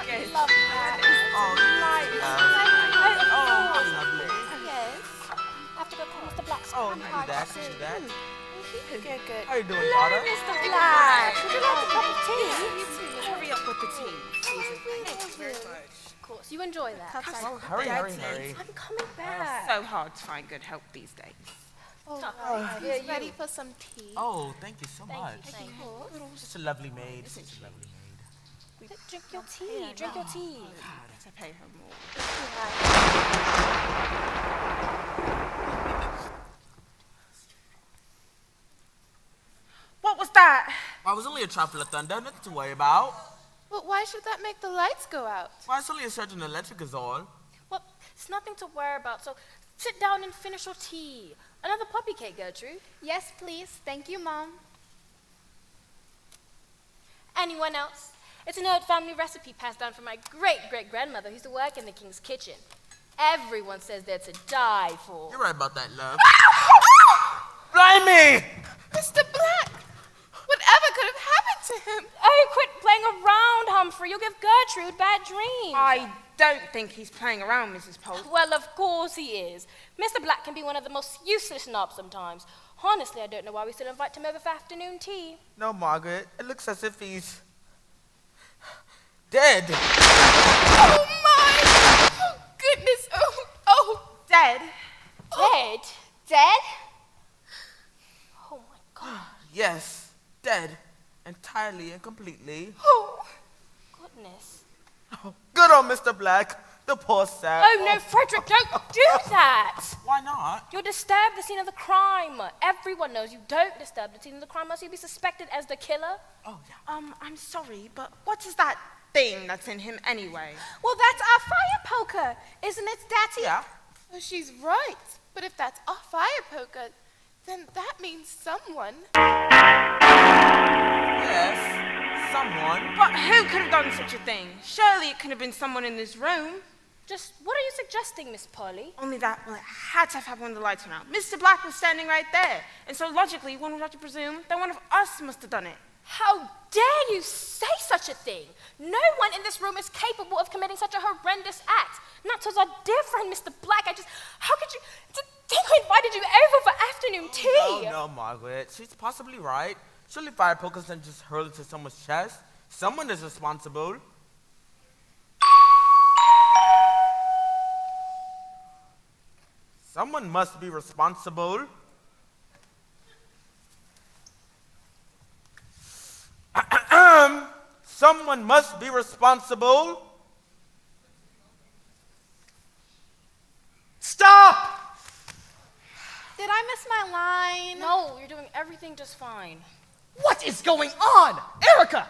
Yes. love that. Oh, lovely. Yes. I have to go call Mr. Black's Oh, card you do that, soon. you do that. Good, good. How you doing, Hello, daughter? Mr. Black. Would you like a cup of tea? You too. Hurry up with the tea. Thank you very much. Of course, you enjoy that. Oh, hurry. I'm coming back. So hard to find good help these days. Oh, right. He's ready for some tea. Oh, thank you so much. Thank you. Such a lovely maid. Such a lovely maid. Drink your tea. Drink your tea. To pay her more. What was that? Well, it was only a trifle of thunder, nothing to worry about. But why should that make the lights go out? Well, it's only a certain electric is all. Well, it's nothing to worry about, so sit down and finish your tea. Another puppy cake, Gertrude. Yes, please. Thank you, Mom. Anyone else? It's an old family recipe passed down from my great-great-grandmother who used to work in the king's kitchen. Everyone says they're to die for. You're right about that, love. Blimey! Mr. Black! Whatever could have happened to him? Oh, quit playing around, Humphrey. You'll give Gertrude bad dreams. I don't think he's playing around, Mrs. Polk. Well, of course he is. Mr. Black can be one of the most useless snobs sometimes. Honestly, I don't know why we still invite him over for afternoon tea. No, Margaret. It looks as if he's dead. Oh, my! Oh, goodness. Oh. Dead? Dead? Dead? Oh, my God. Yes, dead. Entirely and completely. Oh, goodness. Oh, good old Mr. Black. The poor sap. Oh, no, Frederick, don't do that. Why not? You'll disturb the scene of the crime. Everyone knows you don't disturb the scene of the crime, else you'll be suspected as the killer. Oh, yeah. I'm sorry, but what is that thing that's in him anyway? Well, that's our fire poker, isn't it, Daddy? Yeah. Well, she's right. But if that's a fire poker, then that means someone. Yes, someone. But who could have done such a thing? Surely it could have been someone in this room. Just what are you suggesting, Miss Polly? Only that, well, it had to have happened when the lights went out. Mr. Black was standing right there. And so logically, one would have to presume that one of us must have done it. How dare you say such a thing? No one in this room is capable of committing such a horrendous act. Not so our dear friend, Mr. Black. How could you, to think I invited you over for afternoon tea? No, Margaret. She's possibly right. Surely fire pokers don't just hurl into someone's chest. Someone is responsible. Someone must be responsible. Someone must be responsible. Stop! Did I miss my line? No, you're doing everything just fine. What is going on? Erica!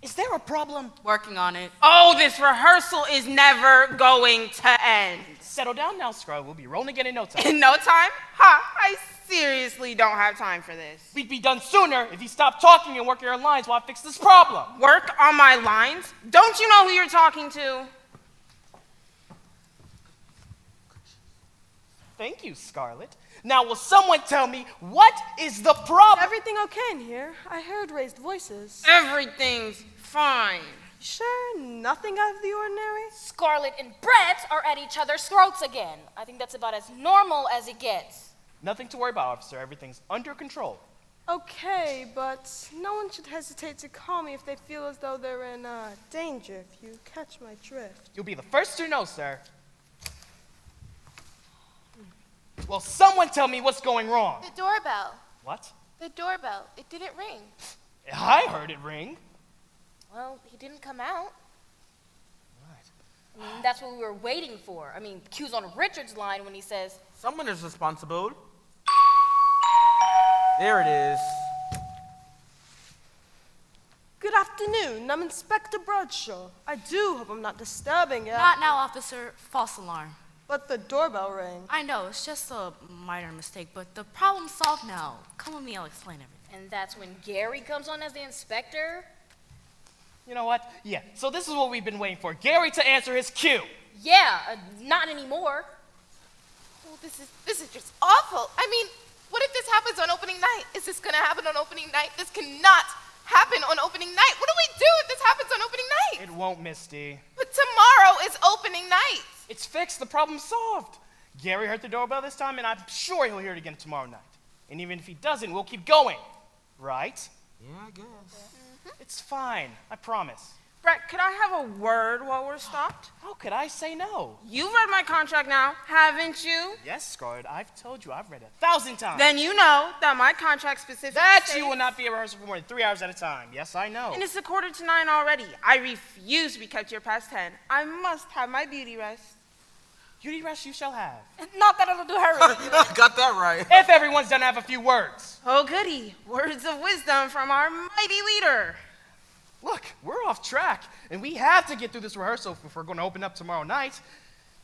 Is there a problem? Working on it. Oh, this rehearsal is never going to end. Settle down now, Scrub. We'll be rolling again in no time. In no time? Ha! I seriously don't have time for this. We'd be done sooner if you stopped talking and work your lines while I fix this problem. Work on my lines? Don't you know who you're talking to? Thank you, Scarlett. Now, will someone tell me what is the problem? Everything okay in here? I heard raised voices. Everything's fine. Sure, nothing out of the ordinary? Scarlet and Brett are at each other's throats again. I think that's about as normal as it gets. Nothing to worry about, officer. Everything's under control. Okay, but no one should hesitate to call me if they feel as though they're in danger, if you catch my drift. You'll be the first to know, sir. Will someone tell me what's going wrong? The doorbell. What? The doorbell. It didn't ring. I heard it ring. Well, he didn't come out. Right. I mean, that's what we were waiting for. I mean, Q's on Richard's line when he says, Someone is responsible. There it is. Good afternoon, I'm Inspector Bradshaw. I do hope I'm not disturbing you. Not now, officer. False alarm. But the doorbell rang. I know, it's just a minor mistake, but the problem's solved now. Come with me, I'll explain everything. and that's when Gary comes on as the inspector. You know what? Yeah, so this is what we've been waiting for. Gary to answer his cue. Yeah, not anymore. Oh, this is just awful. I mean, what if this happens on opening night? Is this gonna happen on opening night? This cannot happen on opening night. What do we do if this happens on opening night? It won't, Misty. But tomorrow is opening night. It's fixed. The problem's solved. Gary heard the doorbell this time, and I'm sure he'll hear it again tomorrow night. And even if he doesn't, we'll keep going. Right? Yeah, I guess. It's fine. I promise. Brett, could I have a word while we're stopped? How could I say no? You've read my contract now, haven't you? Yes, Scarlett, I've told you. I've read it 1,000 times. Then you know that my contract specifically That states- you will not be at rehearsal for more than 3 hours at a time. Yes, I know. And it's 8:45 already. I refuse to be kept here past 10. I must have my beauty rest. Beauty rest you shall have. Not that it'll do her any good. Got that right. If everyone's done, I have a few words. Oh, goody. Words of wisdom from our mighty leader. Look, we're off track, and we have to get through this rehearsal if we're going to open up tomorrow night.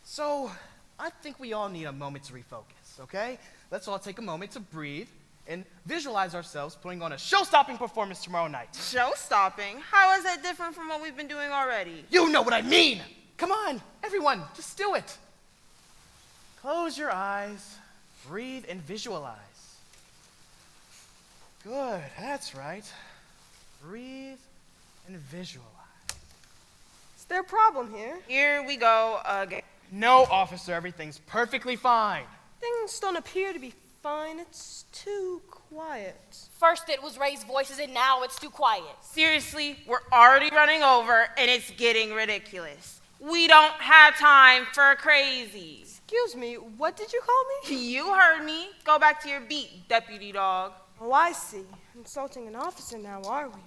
So I think we all need a moment to refocus, okay? Let's all take a moment to breathe and visualize ourselves putting on a show-stopping performance tomorrow night. Show-stopping? How is that different from what we've been doing already? You know what I mean! Come on, everyone, just do it. Close your eyes, breathe, and visualize. Good, that's right. Breathe and visualize. Is there a problem here? Here we go again. No, officer, everything's perfectly fine. Things don't appear to be fine. It's too quiet. First it was raised voices, and now it's too quiet. Seriously, we're already running over, and it's getting ridiculous. We don't have time for crazy. Excuse me, what did you call me? You heard me. Go back to your beat, deputy dog. Oh, I see. Insulting an officer now, are we?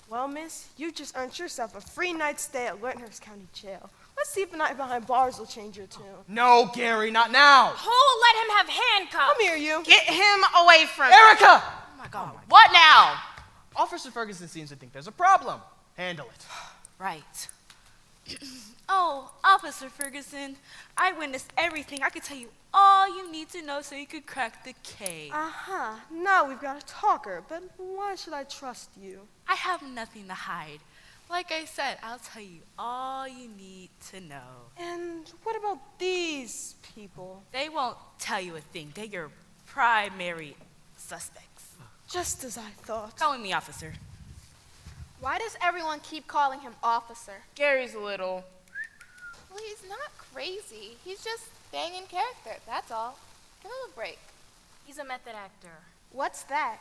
Well, miss, you just earned yourself a free night stay at Lyndhurst County Jail. Let's see if a night behind bars will change your tune. No, Gary, not now. Who'll let him have handcuffs? Come here, you. Get him away from me. Erica! Oh my God. What now? Officer Ferguson seems to think there's a problem. Handle it. Right. Oh, Officer Ferguson, I witnessed everything. I could tell you all you need to know so you could crack the case. Uh-huh. Now we've got a talker, but why should I trust you? I have nothing to hide. Like I said, I'll tell you all you need to know. And what about these people? They won't tell you a thing. They're your primary suspects. Just as I thought. Go with me, officer. Why does everyone keep calling him officer? Gary's a little. Well, he's not crazy. He's just staying in character, that's all. Give him a break. He's a method actor. What's that?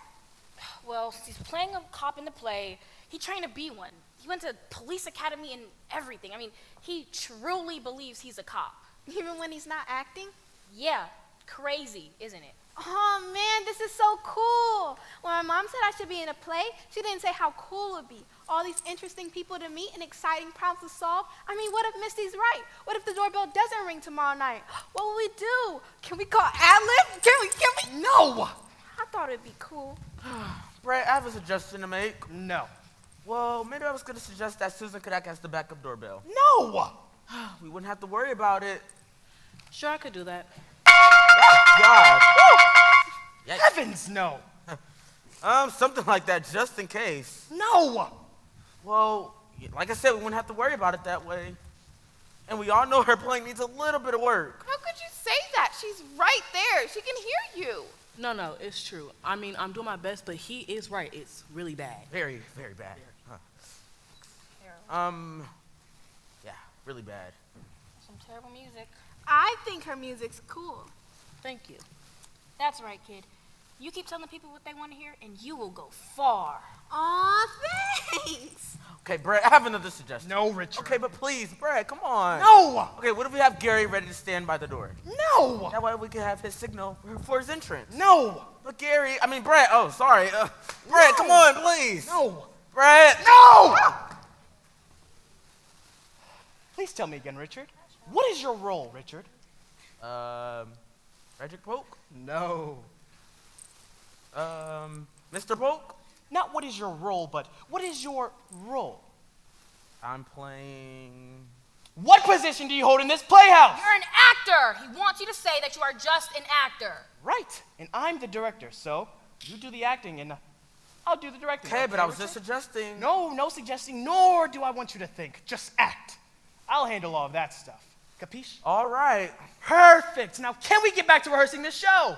Well, he's playing a cop in the play. He trained to be one. He went to police academy and everything. I mean, he truly believes he's a cop. Even when he's not acting? Yeah, crazy, isn't it? Oh man, this is so cool. When my mom said I should be in a play, she didn't say how cool it would be. All these interesting people to meet and exciting problems to solve. I mean, what if Misty's right? What if the doorbell doesn't ring tomorrow night? What will we do? Can we call Ad-Lib? Can we? No! I thought it'd be cool. Brett, I have a suggestion to make. No. Well, maybe I was going to suggest that Susan could act as the backup doorbell. No! We wouldn't have to worry about it. Sure, I could do that. God. Yikes. Heavens, no! Something like that, just in case. No! Well, like I said, we wouldn't have to worry about it that way. And we all know her playing needs a little bit of work. How could you say that? She's right there. She can hear you. No, it's true. I mean, I'm doing my best, but he is right. It's really bad. Very, very bad. Huh. Yeah, really bad. Some terrible music. I think her music's cool. Thank you. That's right, kid. You keep telling people what they want to hear, and you will go far. Aw, thanks. Okay, Brett, I have another suggestion. No, Richard. Okay, but please, Brett, come on. No! Okay, what if we have Gary ready to stand by the door? No! That way we can have his signal for his entrance. No! But Brett, oh, sorry. Brett, come on, please. No! Brett. No! Please tell me again, Richard. What is your role, Richard? Frederick Polk? No. Mr. Polk? Not what is your role, but what is your role? I'm playing... What position do you hold in this playhouse? You're an actor. He wants you to say that you are just an actor. Right, and I'm the director, so you do the acting and I'll do the directing. Okay, but I was Richard? just suggesting... No suggesting, nor do I want you to think. Just act. I'll handle all of that stuff. Capiche? All right. Perfect. Now, can we get back to rehearsing this show?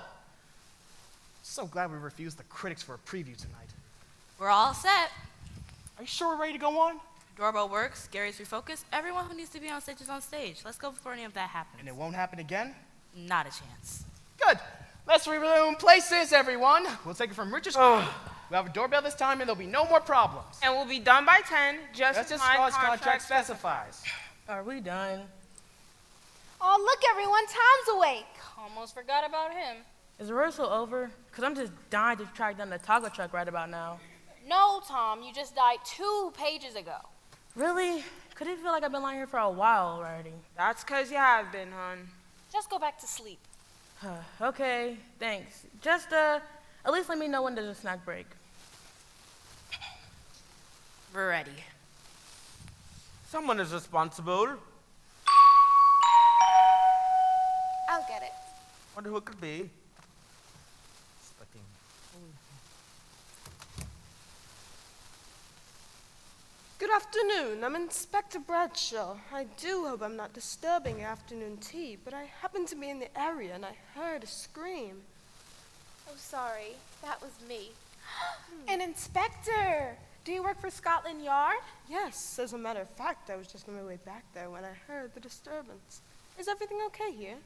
So glad we refused the critics for a preview tonight. We're all set. Are you sure we're ready to go on? Doorbell works, Gary's refocused. Everyone who needs to be on stage is on stage. Let's go before any of that happens. And it won't happen again? Not a chance. Good. Let's resume places, everyone. We'll take it from Richard's crew. We'll have a doorbell this time, and there'll be no more problems. And we'll be done by 10, just That's as just my what contract specifies. Are we done? Oh, look, everyone, Tom's awake. Almost forgot about him. Is rehearsal over? Because I'm just dying to track down the taco truck right about now. No, Tom, you just died 2 pages ago. Really? Could it feel like I've been lying here for a while already? That's 'cause you have been, hon. Just go back to sleep. Okay, thanks. Just, at least let me know when there's a snack break. We're ready. Someone is responsible. I'll get it. Wonder who it could be. Expecting. Good afternoon. I'm Inspector Bradshaw. I do hope I'm not disturbing your afternoon tea, but I happened to be in the area and I heard a scream. Oh, sorry. That was me. An inspector. Do you work for Scotland Yard? Yes, as a matter of fact, I was just on my way back there when I heard the disturbance. Is everything okay here?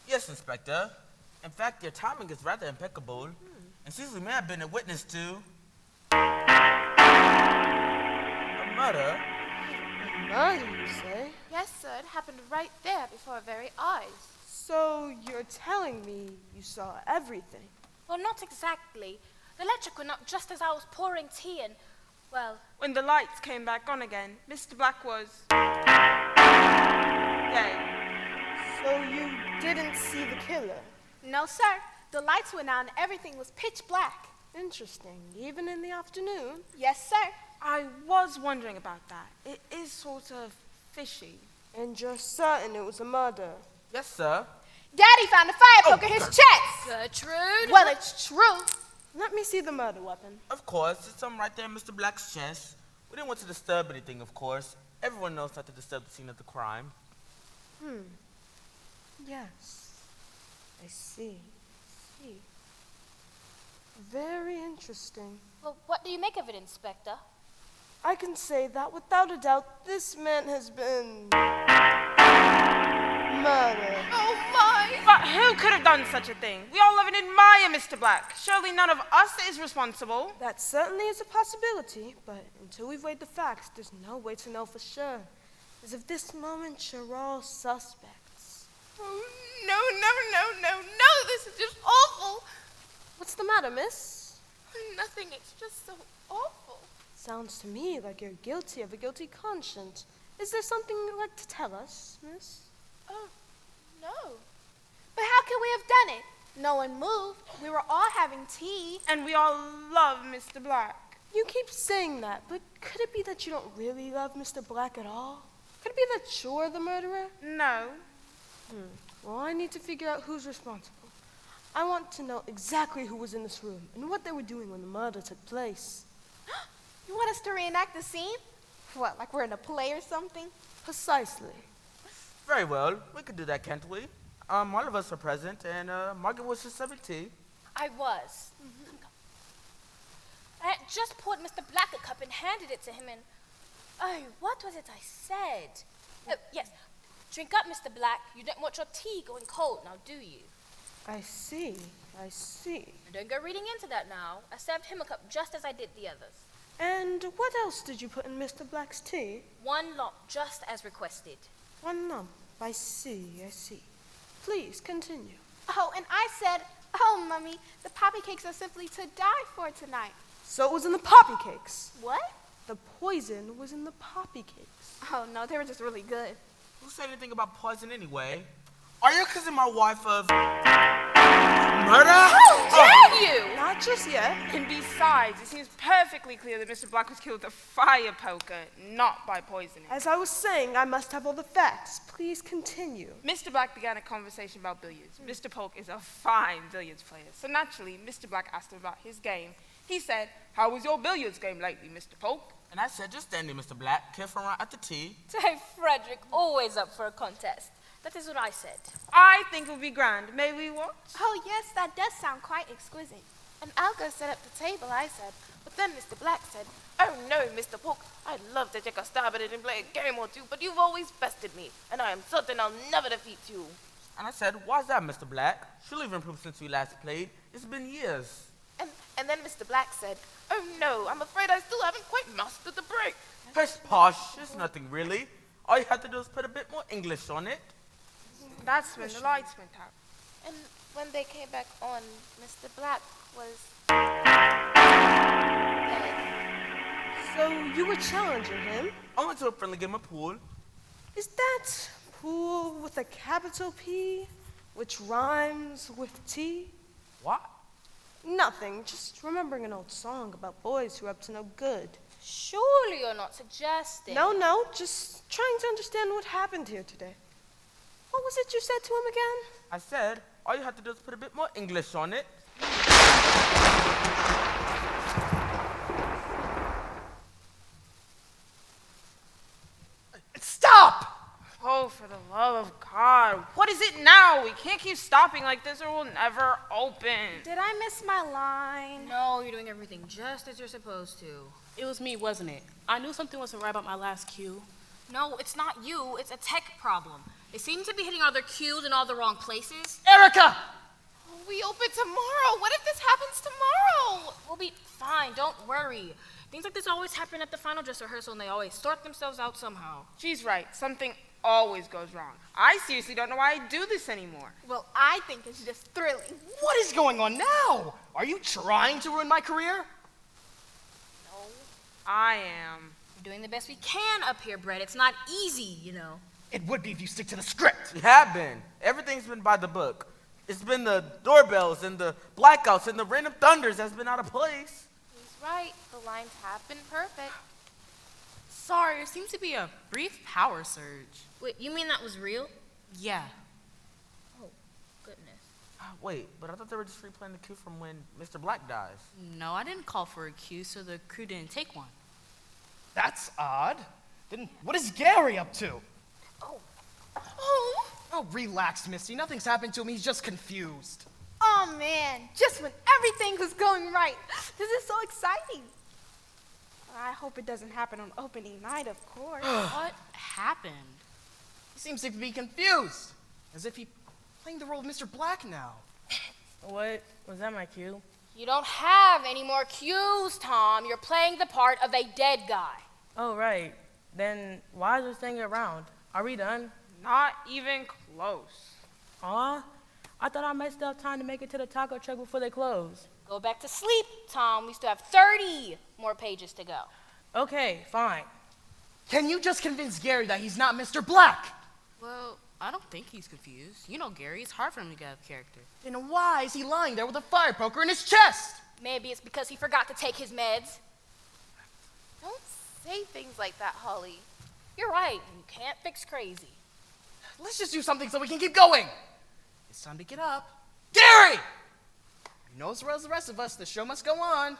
Yes, Inspector. In fact, your timing is rather impeccable. And since we may have been a witness to a murder, Murder, you say? Yes, sir. It happened right there before our very eyes. So you're telling me you saw everything? Well, not exactly. The electric went up just as I was pouring tea and, well, When the lights came back on again, Mr. Black was dead. So you didn't see the killer? No, sir. The lights went out and everything was pitch black. Interesting. Even in the afternoon? Yes, sir. I was wondering about that. It is sort of fishy. And you're certain it was a murder? yes, sir. Daddy found a fire poker in his chest. Gertrude. Well, it's true. Let me see the murder weapon. Of course, it's something right there in Mr. Black's chest. We didn't want to disturb anything, of course. Everyone knows not to disturb the scene of the crime. Yes. I see. Very interesting. Well, what do you make of it, Inspector? I can say that without a doubt, this man has been murdered. Oh, my. But who could have done such a thing? We all love and admire Mr. Black. Surely none of us is responsible. That certainly is a possibility, but until we've weighed the facts, there's no way to know for sure. As of this moment, you're all suspects. Oh, no. This is just awful. What's the matter, miss? Nothing. It's just so awful. Sounds to me like you're guilty of a guilty conscience. Is there something you'd like to tell us, miss? Oh, no. But how could we have done it? No one moved. We were all having tea. And we all love Mr. Black. You keep saying that, but could it be that you don't really love Mr. Black at all? Could it be that you're the murderer? No. Well, I need to figure out who's responsible. I want to know exactly who was in this room and what they were doing when the murder took place. You want us to reenact the scene? What, like we're in a play or something? Precisely. Very well. We could do that, can't we? All of us are present, and Margaret was just serving tea. I was. I had just poured Mr. Black a cup and handed it to him and, oh, what was it I said? Oh, yes, drink up, Mr. Black. You don't want your tea going cold now, do you? I see. Don't go reading into that now. I served him a cup just as I did the others. And what else did you put in Mr. Black's tea? 1 lump, just as requested. 1 lump. I see. Please, continue. Oh, and I said, oh, Mummy, the poppy cakes are simply to die for tonight. So it was in the poppy cakes. What? The poison was in the poppy cakes. Oh, no, they were just really good. Who said anything about poison anyway? Are you accusing my wife of murder? Dare you? Not just yet. And besides, it seems perfectly clear that Mr. Black was killed with a fire poker, not by poisoning. As I was saying, I must have all the facts. Please continue. Mr. Black began a conversation about billiards. Mr. Polk is a fine billiards player, so naturally, Mr. Black asked him about his game. He said, "How was your billiards game lately, Mr. Polk?" And I said, just stand there, Mr. Black, careful around at the tea. Say, Frederick, always up for a contest. That is what I said. I think it would be grand. May we watch? Oh, yes, that does sound quite exquisite. And Alga set up the table, I said. But then Mr. Black said, "Oh no, Mr. Polk, I'd love to take a stab at it and play a game or two, but you've always bested me, and I am certain I'll never defeat you." And I said, why's that, Mr. Black? Surely you've improved since we last played. It's been years. And then Mr. Black said, "Oh no, I'm afraid I still haven't quite mastered the break." Pish posh, it's nothing really. All you have to do is put a bit more English on it. That's when the lights went out. And when they came back on, Mr. Black was dead. So you were challenging him? Only to a friendly game of pool. Is that pool with a capital P, which rhymes with T? What? Nothing, just remembering an old song about boys who are up to no good. Surely you're not suggesting. No, just trying to understand what happened here today. What was it you said to him again? I said, all you have to do is put a bit more English on it. Stop! Oh, for the love of God. What is it now? We can't keep stopping like this or we'll never open. Did I miss my line? No, you're doing everything just as you're supposed to. It was me, wasn't it? I knew something wasn't right about my last cue. No, it's not you. It's a tech problem. They seem to be hitting all their cues in all the wrong places. Erica! We open tomorrow. What if this happens tomorrow? We'll be fine. Don't worry. Things like this always happen at the final dress rehearsal, and they always sort themselves out somehow. She's right. Something always goes wrong. I seriously don't know why I do this anymore. Well, I think it's just thrilling. What is going on now? Are you trying to ruin my career? No, I am. we're doing the best we can up here, Brett. It's not easy, you know. It would be if you stick to the script. We have been. Everything's been by the book. It's been the doorbells and the blackouts and the random thunders that's been out of place. He's right. The lines have been perfect. Sorry, there seems to be a brief power surge. Wait, you mean that was real? Yeah. Oh, goodness. Wait, but I thought they were just replaying the cue from when Mr. Black dies. No, I didn't call for a cue, so the crew didn't take one. That's odd. Then what is Gary up to? Oh, relax, Misty. Nothing's happened to him. He's just confused. Oh man, just when everything was going right. This is so exciting. I hope it doesn't happen on opening night, of course. What happened? He seems to be confused. As if he's playing the role of Mr. Black now. What? Was that my cue? You don't have any more cues, Tom. You're playing the part of a dead guy. Oh, right. Then why is this thing around? Are we done? Not even close. Aw, I thought I might still have time to make it to the taco truck before they close. Go back to sleep, Tom. We still have 30 more pages to go. Okay, fine. Can you just convince Gary that he's not Mr. Black? Well, I don't think he's confused. You know Gary, it's hard for him to get out of character. Then why is he lying there with a fire poker in his chest? Maybe it's because he forgot to take his meds. Don't say things like that, Holly. You're right. You can't fix crazy. Let's just do something so we can keep going. It's time to get up. Gary! You know as well as the rest of us, the show must go on.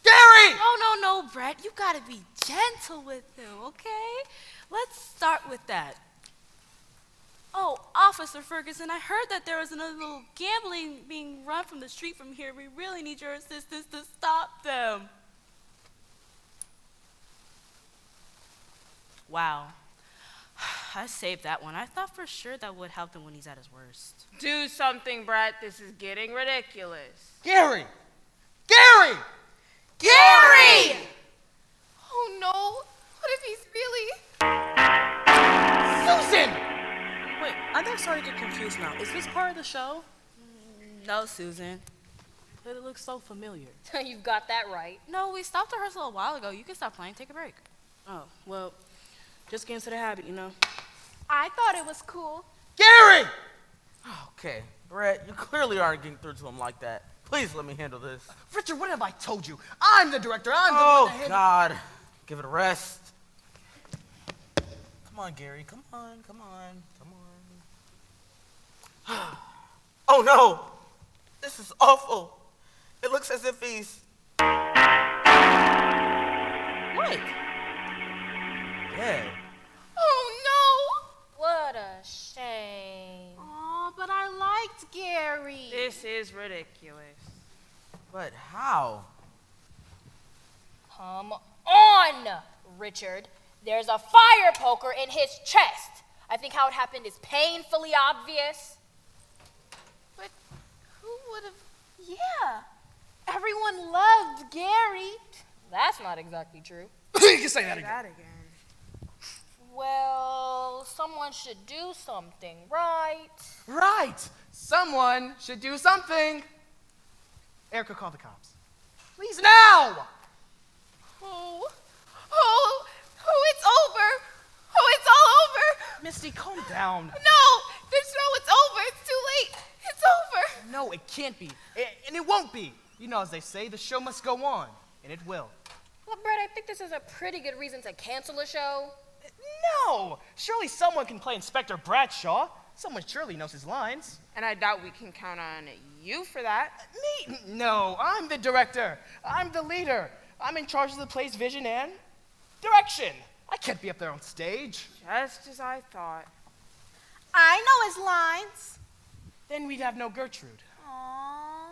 Gary! No, Brett. You gotta be gentle with him, okay? Let's start with that. Oh, Officer Ferguson, I heard that there was another little gambling being run from the street from here. We really need your assistance to stop them. Wow. I saved that one. I thought for sure that would help him when he's at his worst. Do something, Brett. This is getting ridiculous. Gary! Gary! Gary! Oh no! What if he's really... Susan! Wait, I think I'm starting to get confused now. Is this part of the show? No, Susan. But it looks so familiar. You've got that right. No, we stopped rehearsal a while ago. You can stop playing. Take a break. Oh, well, just get into the habit, you know. I thought it was cool. Gary! Okay, Brett, you clearly aren't getting through to him like that. Please let me handle this. Richard, what have I told you? I'm the director. I'm the one that God. Give it a rest. Come on, Gary. Come on. Oh, no. This is awful. It looks as if he's... What? dead. Oh What a shame. Oh, but I liked Gary. This is ridiculous. But how? Come on, Richard. There's a fire poker in his chest. I think how it happened is painfully obvious. But who would have... Yeah. Everyone loved Gary. That's not exactly true. You can say that again. That again. Well, someone should do something, right? Right. Someone should do something. Erica, call the cops. Please, now! It's over. Oh, it's all over. Misty, calm down. It's over. It's too late. It's over. No, it can't be. And it won't be. You know, as they say, the show must go on. And it will. Well, Brett, I think this is a pretty good reason to cancel a show. No! Surely someone can play Inspector Bradshaw. Someone surely knows his lines. And I doubt we can count on you for that. Me? No, I'm the director. I'm the leader. I'm in charge of the play's vision and direction. I can't be up there on stage. Just as I thought. I know his lines. Then we'd have no Gertrude. Aww.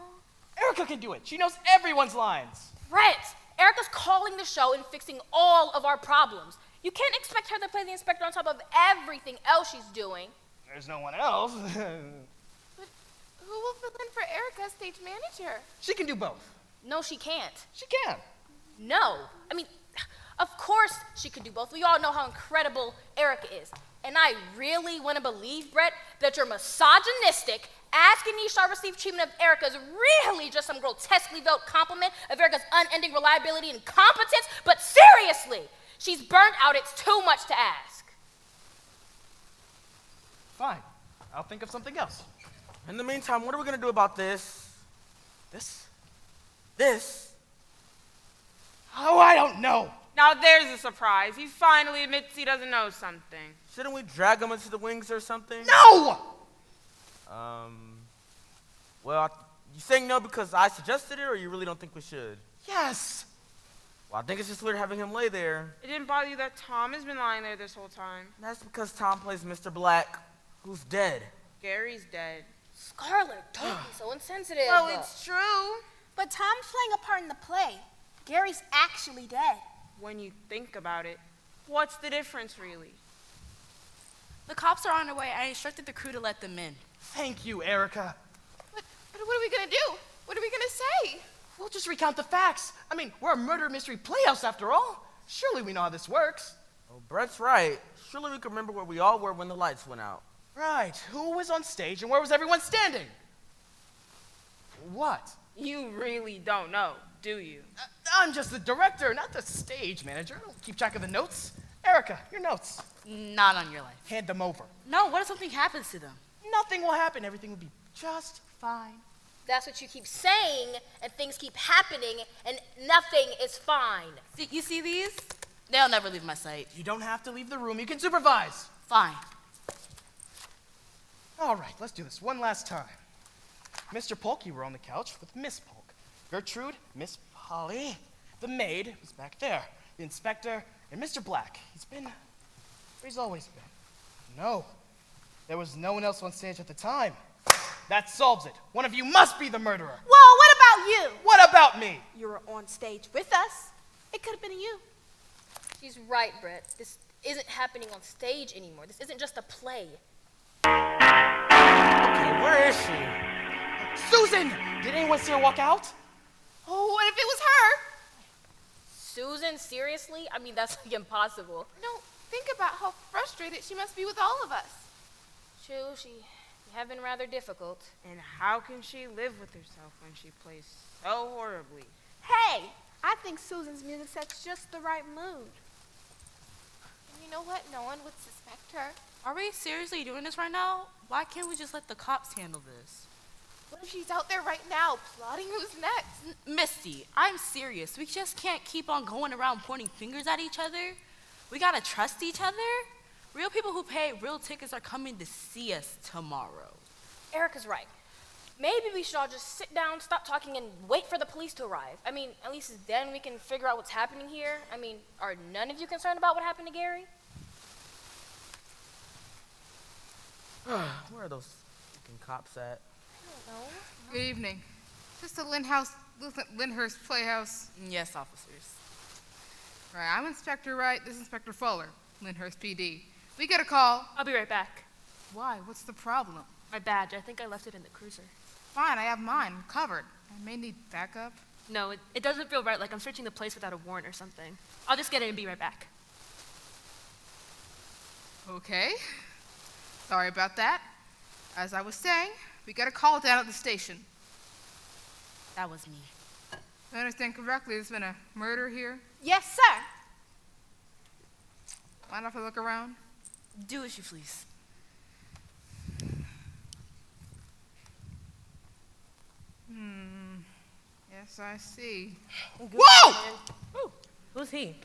Erica can do it. She knows everyone's lines. Brett, Erica's calling the show and fixing all of our problems. You can't expect her to play the inspector on top of everything else she's doing. There's no one else. But who will fill in for Erica as stage manager? She can do both. No, she can't. She can. No. I mean, of course she could do both. We all know how incredible Erica is. And I really want to believe, Brett, that your misogynistic, ask-and-ye-shall-receive treatment of Erica is really just some grotesquely veiled compliment of Erica's unending reliability and competence. But seriously, she's burnt out. It's too much to ask. Fine. I'll think of something else. In the meantime, what are we going to do about this? This? Oh, I don't know. Now there's a surprise. He finally admits he doesn't know something. Shouldn't we drag him into the wings or something? No! Well, you saying no because I suggested it, or you really don't think we should? Yes. Well, I think it's just weird having him lay there. It didn't bother you that Tom has been lying there this whole time. That's because Tom plays Mr. Black, who's dead. Gary's dead. Scarlett, don't be so insensitive. Well, it's true. But Tom's playing a part in the play. Gary's actually dead. When you think about it, what's the difference really? The cops are on their way. I instructed the crew to let them in. Thank you, Erica. But what are we going to do? What are we going to say? We'll just recount the facts. I mean, we're a murder mystery playhouse after all. Surely we know how this works. Oh, Brett's right. Surely we can remember where we all were when the lights went out. Right. Who was on stage and where was everyone standing? What? You really don't know, do you? I'm just the director, not the stage manager. I don't keep track of the notes. Erica, your notes. Not on your life. Hand them over. No, what if something happens to them? Nothing will happen. Everything will be just fine. That's what you keep saying, and things keep happening, and nothing is fine. You see these? They'll never leave my sight. You don't have to leave the room. You can supervise. Fine. All right, let's do this one last time. Mr. Polk, you were on the couch with Miss Polk. Gertrude, Miss Polly. The maid was back there. The inspector, and Mr. Black. He's been where he's always been. No, there was no one else on stage at the time. That solves it. One of you must be the murderer. Well, what about you? What about me? You were on stage with us. It could have been you. She's right, Brett. This isn't happening on stage anymore. This isn't just a play. Okay, where is she? Susan! Did anyone see her walk out? Oh, what if it was her? Susan, seriously? I mean, that's like impossible. No, think about how frustrated she must be with all of us. True, she have been rather difficult. And how can she live with herself when she plays so horribly? Hey, I think Susan's music sets just the right mood. And you know what? No one would suspect her. Are we seriously doing this right now? Why can't we just let the cops handle this? What if she's out there right now, plotting who's next? Misty, I'm serious. We just can't keep on going around pointing fingers at each other. We gotta trust each other. Real people who pay real tickets are coming to see us tomorrow. Erica's right. Maybe we should all just sit down, stop talking, and wait for the police to arrive. I mean, at least then we can figure out what's happening here. I mean, are none of you concerned about what happened to Gary? Where are those fucking cops at? I don't know. Good evening. This is the Lynn House Lyndhurst Playhouse. Yes, officers. All right, I'm Inspector Wright. This is Inspector Fuller, Lyndhurst PD. We get a call. I'll be right back. Why? What's the problem? My badge, I think I left it in the cruiser. Fine, I have mine. I'm covered. I may need backup. No, it doesn't feel right, like I'm searching the place without a warrant or something. I'll just get it and be right back. Okay. Sorry about that. As I was saying, we got a call down at the station. That was me. If I understand correctly, there's been a murder here. Yes, sir. Mind if I look around? Do as you please. Yes, I see. Whoa! Ooh, who's he?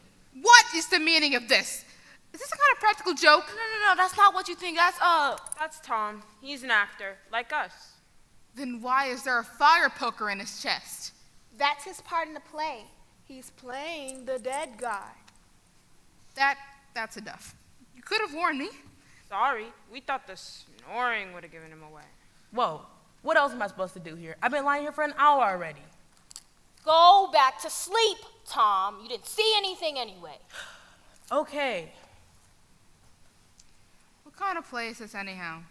What is the meaning of this? Is this some kind of practical joke? No, that's not what you think. That's Tom. He's an actor, like us. Then why is there a fire poker in his chest? That's his part in the play. He's playing the dead guy. That's enough. You could have warned me. Sorry, we thought the snoring would have given him away. Whoa, what else am I supposed to do here? I've been lying here for an hour already. Go back to sleep, Tom. You didn't see anything anyway. Okay. What kind of play is this anyhow?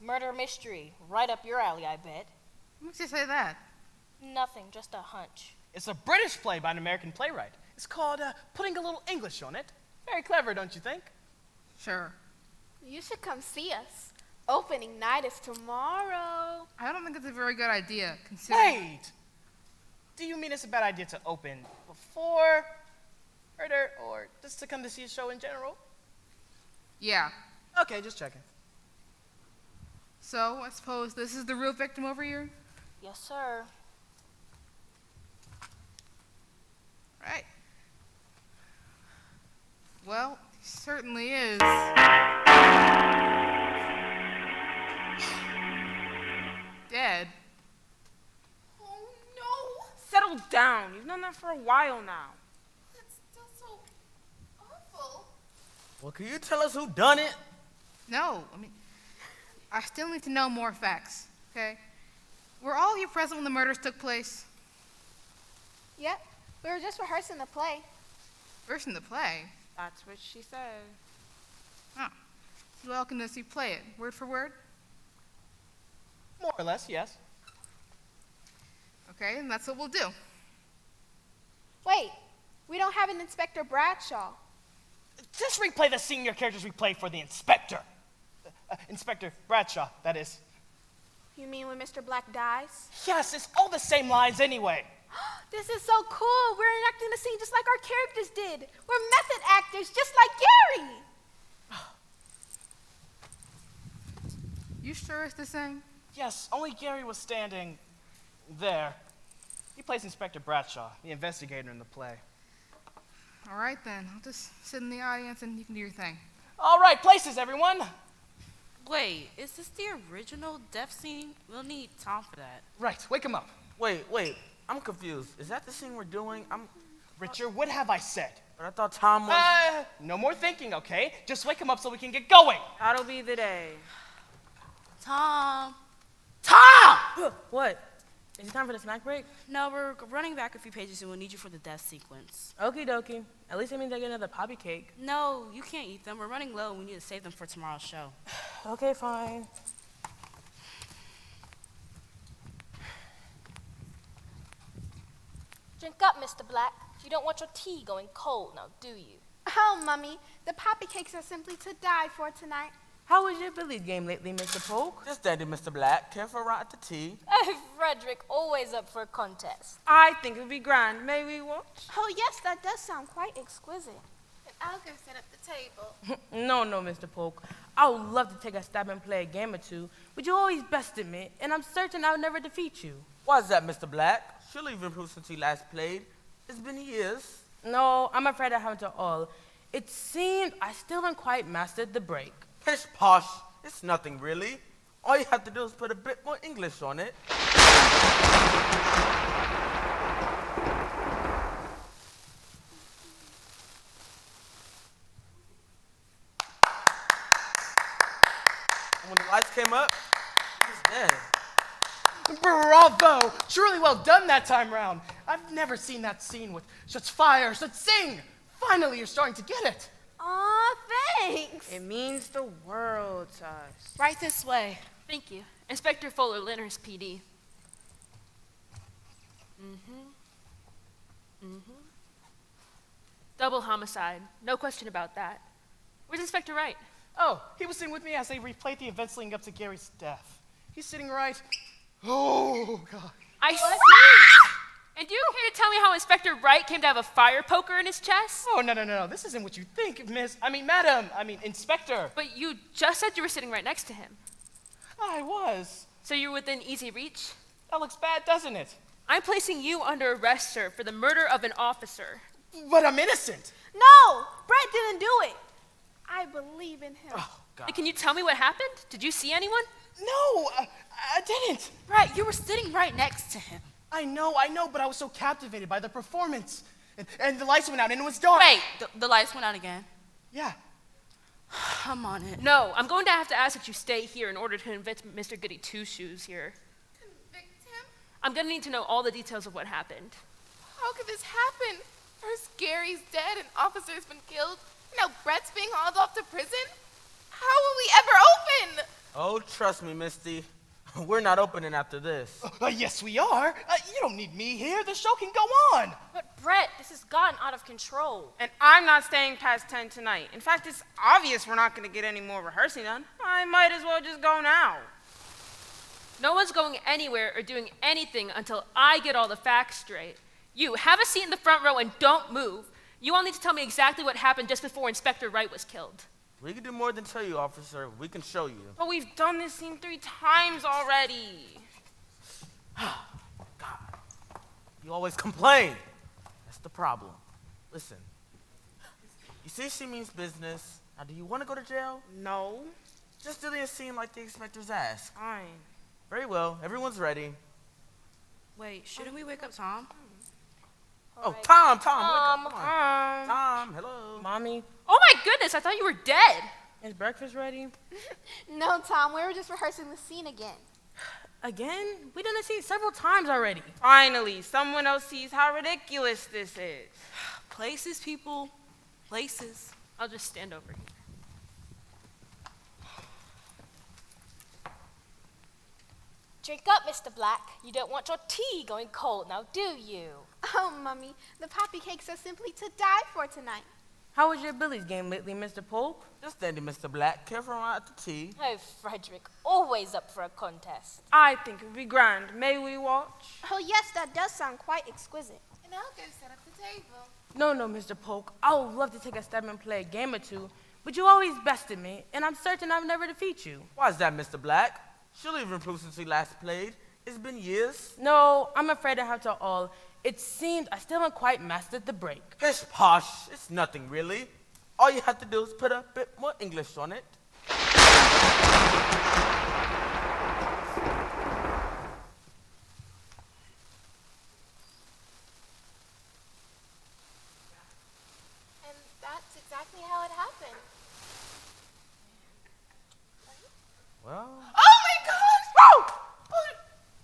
Murder mystery. Right up your alley, I bet. What makes you say that? Nothing, just a hunch. It's a British play by an American playwright. It's called Putting a Little English on It. Very clever, don't you think? Sure. You should come see us. Opening night is tomorrow. I don't think it's a very good idea, considering... Wait! Do you mean it's a bad idea to open before murder or just to come to see a show in general? Yeah. Okay, just checking. So, I suppose this is the real victim over here? Yes, sir. Right. Well, he certainly is. Dead. Oh, no. Settle down. You've known that for a while now. That's still so awful. Well, can you tell us who done it? No, I still need to know more facts, okay? Were all of you present when the murders took place? Yep, we were just rehearsing the play. Rehearsing the play? That's what she said. Oh. So well, can you play it, word for word? More or less, yes. Okay, and that's what we'll do. Wait, we don't have an Inspector Bradshaw. Just replay the scene your characters replayed for the inspector. Inspector Bradshaw, that is. You mean when Mr. Black dies? Yes, it's all the same lines anyway. This is so cool. We're enacting the scene just like our characters did. We're method actors, just like Gary. You sure it's the same? Yes, only Gary was standing there. He plays Inspector Bradshaw, the investigator in the play. All right, then. I'll just sit in the audience and you can do your thing. All right, places, everyone. Wait, is this the original death scene? We'll need Tom for that. Right, wake him up. Wait, I'm confused. Is that the scene we're doing? Richard, what have I said? But I thought Tom was... No more thinking, okay? Just wake him up so we can get going. That'll be the day. Tom! Tom! What? Is it time for the snack break? No, we're running back a few pages and we'll need you for the death sequence. Okie dokie. At least it means I get another poppy cake. No, you can't eat them. We're running low and we need to save them for tomorrow's show. Okay, fine. Drink up, Mr. Black. You don't want your tea going cold now, do you? Oh, Mummy, the poppy cakes are simply to die for tonight. How was your billiard game lately, Mr. Polk? Just dandy, Mr. Black. Care for a ride at the tea? Oh, Frederick, always up for a contest. I think it would be grand. May we watch? Oh, yes, that does sound quite exquisite. And I'll go set up the table. No, Mr. Polk. I would love to take a stab and play a game or two, but you always bested me, and I'm certain I'll never defeat you. Why is that, Mr. Black? Surely you've improved since we last played. It's been years. No, I'm afraid I haven't at all. It seems I still haven't quite mastered the break. Pish posh. It's nothing, really. All you have to do is put a bit more English on it. And when the lights came up, he was dead. Bravo! go. Truly well done that time round. I've never seen that scene with such fire, such sing. Finally, you're starting to get it. Aw, thanks. It means the world to us. Right this way. Thank you. Inspector Fuller, Lyndhurst PD. Double homicide. No question about that. Where's Inspector Wright? Oh, he was sitting with me as they replayed the events leading up to Gary's death. He's sitting right. Oh, God. I see. And you here to tell me how Inspector Wright came to have a fire poker in his chest? Oh, no. This isn't what you think, madam. Inspector. But you just said you were sitting right next to him. I was. So you're within easy reach? That looks bad, doesn't it? I'm placing you under arrest, sir, for the murder of an officer. But I'm innocent. No, Brett didn't do it. I believe in him. Oh, God. And can you tell me what happened? Did you see anyone? No, I didn't. Right, you were sitting right next to him. I know, but I was so captivated by the performance. And the lights went out and it was dark. Wait, the lights went out again. Yeah. I'm on it. No, I'm going to have to ask that you stay here in order to convince Mr. Goody Two-Shoes here. Convict him? I'm going to need to know all the details of what happened. How could this happen? First Gary's dead and officer's been killed. Now Brett's being hauled off to prison? How will we ever open? Oh, trust me, Misty. We're not opening after this. Yes, we are. You don't need me here. The show can go on. But Brett, this has gotten out of control. And I'm not staying past 10 tonight. In fact, it's obvious we're not going to get any more rehearsing done. I might as well just go now. No one's going anywhere or doing anything until I get all the facts straight. You, have a seat in the front row and don't move. You all need to tell me exactly what happened just before Inspector Wright was killed. We can do more than tell you, officer. We can show you. But we've done this scene 3 times already. God, you always complain. That's the problem. Listen, you see she means business. Now, do you want to go to jail? No. Just do the scene like the inspectors ask. Fine. Very well. Everyone's ready. Wait, shouldn't we wake up Tom? Oh, Tom, wake up. Come on. Tom, hello. Mommy, Oh my goodness, I thought you were dead. is breakfast ready? No, Tom, we were just rehearsing the scene again. Again? We done the scene several times already. Finally, someone else sees how ridiculous this is. Places, people. Places. I'll just stand over here. Drink up, Mr. Black. You don't want your tea going cold now, do you? Oh, Mummy, the poppy cakes are simply to die for tonight. How was your Billy's game lately, Mr. Polk? Just standing, Mr. Black. Careful around at the tea. Oh, Frederick, always up for a contest. I think it would be grand. May we watch? Oh, yes, that does sound quite exquisite. And I'll go set up the table. No, Mr. Polk. I would love to take a step and play a game or two, but you always bested me, and I'm certain I'll never defeat you. Why is that, Mr. Black? Surely you've improved since we last played. It's been years. No, I'm afraid I have to all. It seems I still haven't quite mastered the break. Pish posh. It's nothing, really. All you have to do is put a bit more English on it. And that's exactly how it happened. Well, Oh my gosh!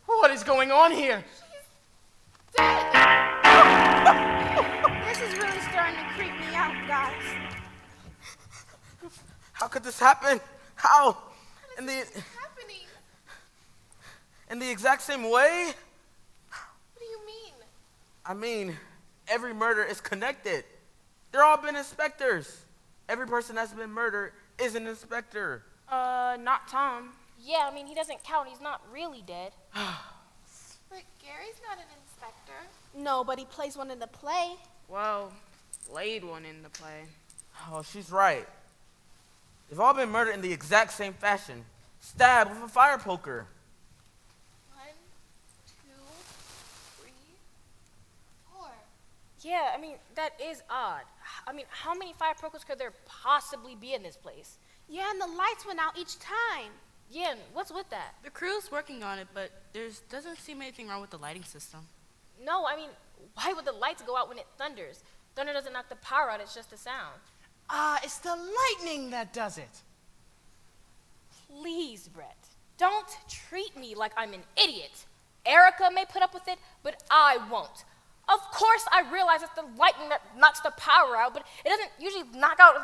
What is going on here? Dead! This is really starting to creep me out, guys. how could this happen? How? In Happening? the exact same way? What do you mean? I mean, every murder is connected. They're all been inspectors. Every person that's been murdered is an inspector. Not Tom. Yeah, I mean, he doesn't count. He's not really dead. But Gary's not an inspector. No, but he plays one in the play. Well, played one in the play. Oh, she's right. They've all been murdered in the exact same fashion. Stabbed with a fire poker. 1, 2, 3, 4. Yeah, I mean, that is odd. I mean, how many fire pokers could there possibly be in this place? Yeah, and the lights went out each time. Yeah, and what's with that? The crew's working on it, but there doesn't seem anything wrong with the lighting system. No, I mean, why would the lights go out when it thunders? Thunder doesn't knock the power out, it's just a sound. It's the lightning that does it. Please, Brett, don't treat me like I'm an idiot. Erica may put up with it, but I won't. Of course, I realize it's the lightning that knocks the power out, but it doesn't usually knock out,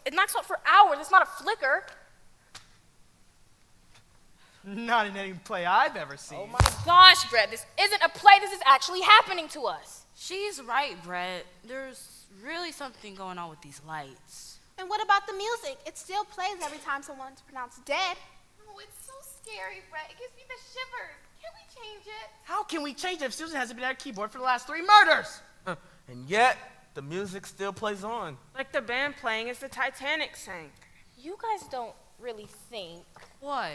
it knocks out for hours. It's not a flicker. Not in any play I've ever seen. Oh my gosh, Brett, this isn't a play. This is actually happening to us. She's right, Brett. There's really something going on with these lights. And what about the music? It still plays every time someone's pronounced dead. Oh, it's so scary, Brett. It gives me the shivers. Can we change it? How can we change it if Susan hasn't been at her keyboard for the last 3 murders? And yet, the music still plays on. Like the band playing as the Titanic sank. You guys don't really think. What?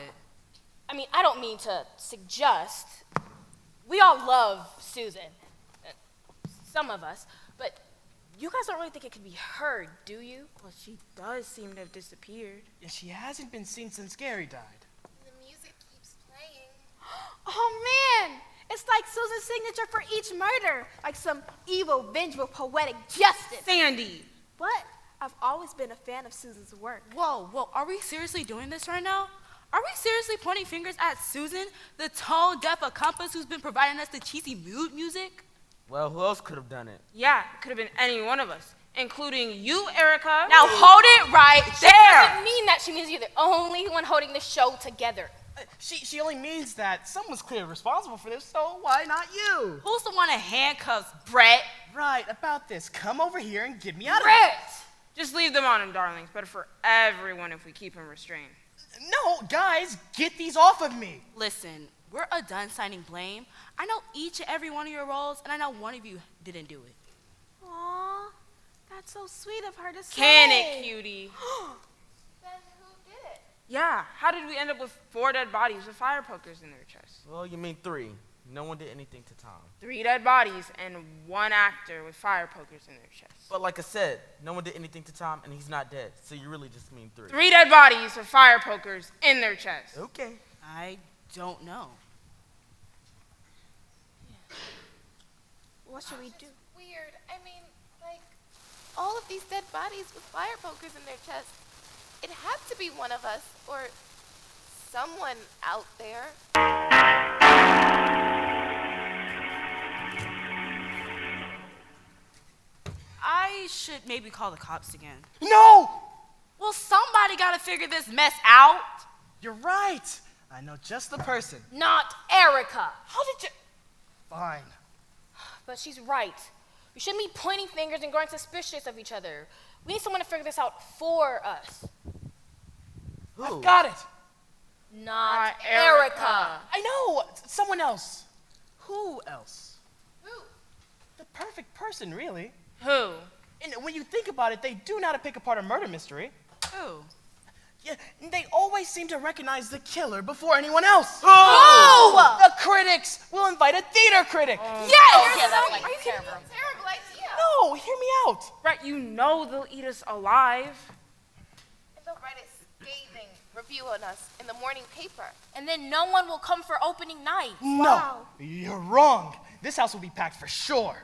I mean, I don't mean to suggest. We all love Susan. Some of us. But you guys don't really think it could be her, do you? Well, she does seem to have disappeared. Yeah, she hasn't been seen since Gary died. The music keeps playing. Oh man, it's like Susan's signature for each murder, like some evil, vengeful, poetic justice. Sandy! But I've always been a fan of Susan's work. Whoa, are we seriously doing this right now? Are we seriously pointing fingers at Susan, the tone-deaf accomplice who's been providing us the cheesy mood music? Well, who else could have done it? Yeah, it could have been any one of us, including you, Erica. Now hold it right That there! doesn't mean that. She means you're the only one holding the show together. She only means that someone's clearly responsible for this, so why not you? Who's the one in handcuffs, Brett? Right, about this. Come over here and get me out of Brett! Just leave them on him, darling. It's better for everyone if we keep him restrained. here. No, guys, get these off of me. Listen, we're done signing blame. I know each and every one of your roles, and I know one of you didn't do it. Aw, that's so sweet of her to say. Can it, cutie? Then who did it? Yeah, how did we end up with 4 dead bodies with fire pokers in their chests? Well, you mean 3. No one did anything to Tom. 3 dead bodies and 1 actor with fire pokers in their chests. But like I said, no one did anything to Tom, and he's not dead. So you really just mean 3. 3 dead bodies with fire pokers in their chests. Okay. I don't know. What should we do? Weird. I mean, like, all of these dead bodies with fire pokers in their chests. It had to be one of us, or someone out there. I should maybe call the cops again. No! Well, somebody gotta figure this mess out. You're right. I know just the person. Not Erica. How did you... Fine. But she's right. We shouldn't be pointing fingers and growing suspicious of each other. We need someone to figure this out for us. Who? I've got it. Not Erica. I know. Someone else. Who else? Who? The perfect person, really. Who? And when you think about it, they do know how to pick apart a murder mystery. Who? Yeah, and they always seem to recognize the killer before anyone else. Who? The critics! We'll invite a theater critic. Yes! Yeah, that's like a terrible idea. No, hear me out. Brett, you know they'll eat us alive. And they'll write a scathing review on us in the morning paper. And then no one will come for opening night. No, you're wrong. This house will be packed for sure.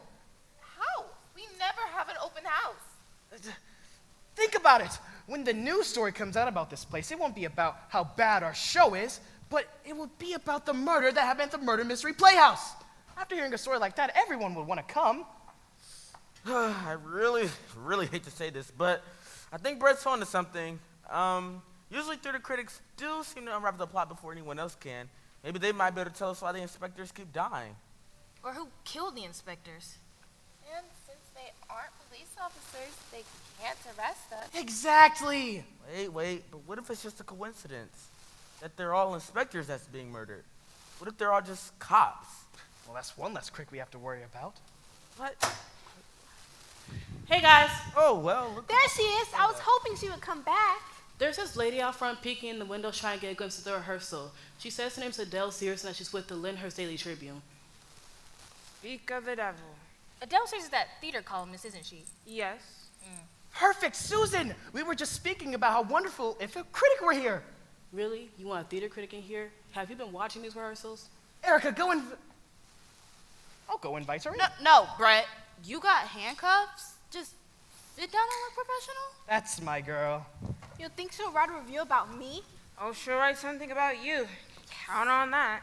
How? We never have an open house. Think about it. When the news story comes out about this place, it won't be about how bad our show is, but it will be about the murder that happened at the Murder Mystery Playhouse. After hearing a story like that, everyone would want to come. I really hate to say this, but I think Brett's onto something. Usually theater critics do seem to unravel the plot before anyone else can. Maybe they might be able to tell us why the inspectors keep dying. Or who killed the inspectors. And since they aren't police officers, they can't arrest us. Exactly. Wait, but what if it's just a coincidence? That they're all inspectors that's being murdered? What if they're all just cops? Well, that's one less critic we have to worry about. What? Hey guys, Oh, well, look. There she is. I was hoping she would come back. there's this lady out front peeking in the windows trying to get a glimpse of the rehearsal. She says her name's Adele Sears and that she's with the Lyndhurst Daily Tribune. Speak of the devil. Adele Sears is that theater columnist, isn't she? Yes. Perfect, Susan. We were just speaking about how wonderful if a critic were here. Really? You want a theater critic in here? Have you been watching these rehearsals? Erica, go and... I'll go invite her in. No, Brett. You got handcuffs? Just sit down and look professional? That's my girl. You think she'll write a review about me? Oh, she'll write something about you. Count on that.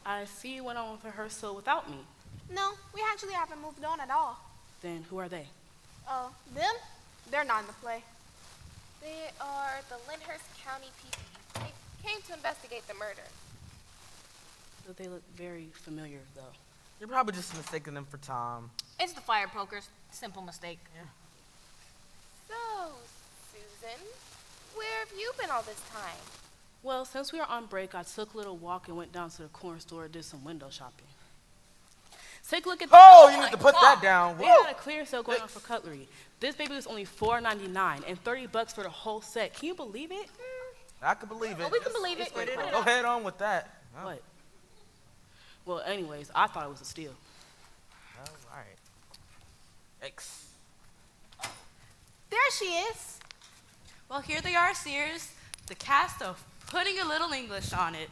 I see you went on with rehearsal without me. No, we actually haven't moved on at all. Then who are they? Oh, them? They're not in the play. They are the Lyndhurst County PD. They came to investigate the murder. So they look very familiar, though. You're probably just mistaking them for Tom. It's the fire pokers. Simple mistake. So, Susan, where have you been all this time? Well, since we were on break, I took a little walk and went down to the corner store and did some window shopping. Take a look at Oh, you need to put that down. They Woo. had a clear sale going on for cutlery. This baby was only $4.99 and $30 for the whole set. Can you believe it? I can believe it. We can believe it. Go ahead on with that. Oh, What? Well, anyways, I thought it was a steal. all right. X. There she is. Well, here they are, Sears. The cast of Putting a Little English on It.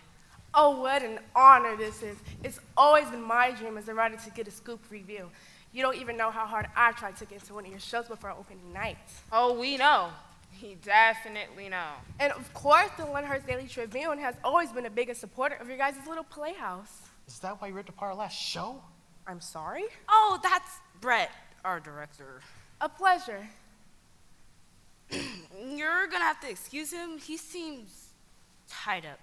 Oh, what an honor this is. It's always been my dream as a writer to get a scoop review. You don't even know how hard I tried to get into one of your shows before opening night. Oh, we know. We definitely know. And of course, the Lyndhurst Daily Tribune has always been the biggest supporter of your guys' little playhouse. Is that why you ripped apart our last show? I'm sorry? Oh, that's Brett, our director. A pleasure. You're gonna have to excuse him. He seems tied up.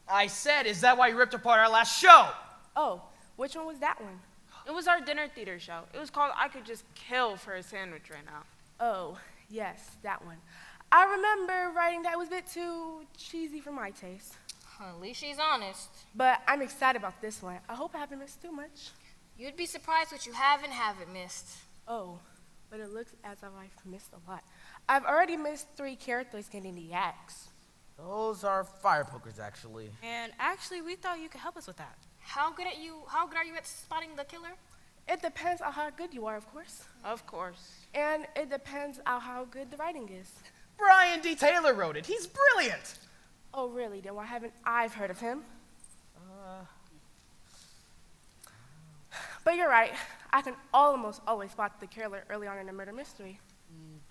I said, is that why you ripped apart our last show? Oh, which one was that one? It was our dinner theater show. It was called I Could Just Kill for a Sandwich right now. Oh, yes, that one. I remember writing that it was a bit too cheesy for my taste. At least she's honest. But I'm excited about this one. I hope I haven't missed too much. You'd be surprised what you haven't missed. Oh, but it looks as if I've missed a lot. I've already missed 3 characters getting the axe. Those are fire pokers, actually. And actually, we thought you could help us with that. How good are you at spotting the killer? It depends on how good you are, of course. Of course. And it depends on how good the writing is. Brian D. Taylor wrote it. He's brilliant. Oh, really? Then why haven't I heard of him? But you're right. I can almost always spot the killer early on in a murder mystery.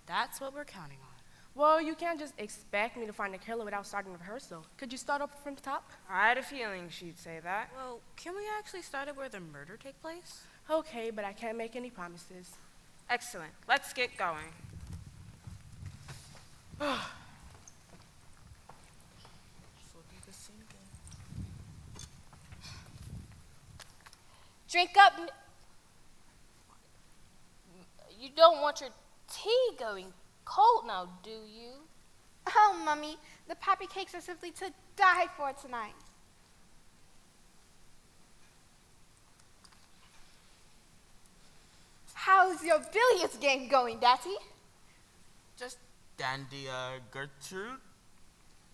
That's what we're counting on. Well, you can't just expect me to find the killer without starting rehearsal. Could you start up from the top? I had a feeling she'd say that. Well, can we actually start it where the murder take place? Okay, but I can't make any promises. Excellent. Let's get going. Drink up. You don't want your tea going cold now, do you? Oh, Mummy, the poppy cakes are simply to die for tonight. How's your billiards game going, Daddy? Just dandy, Gertrude.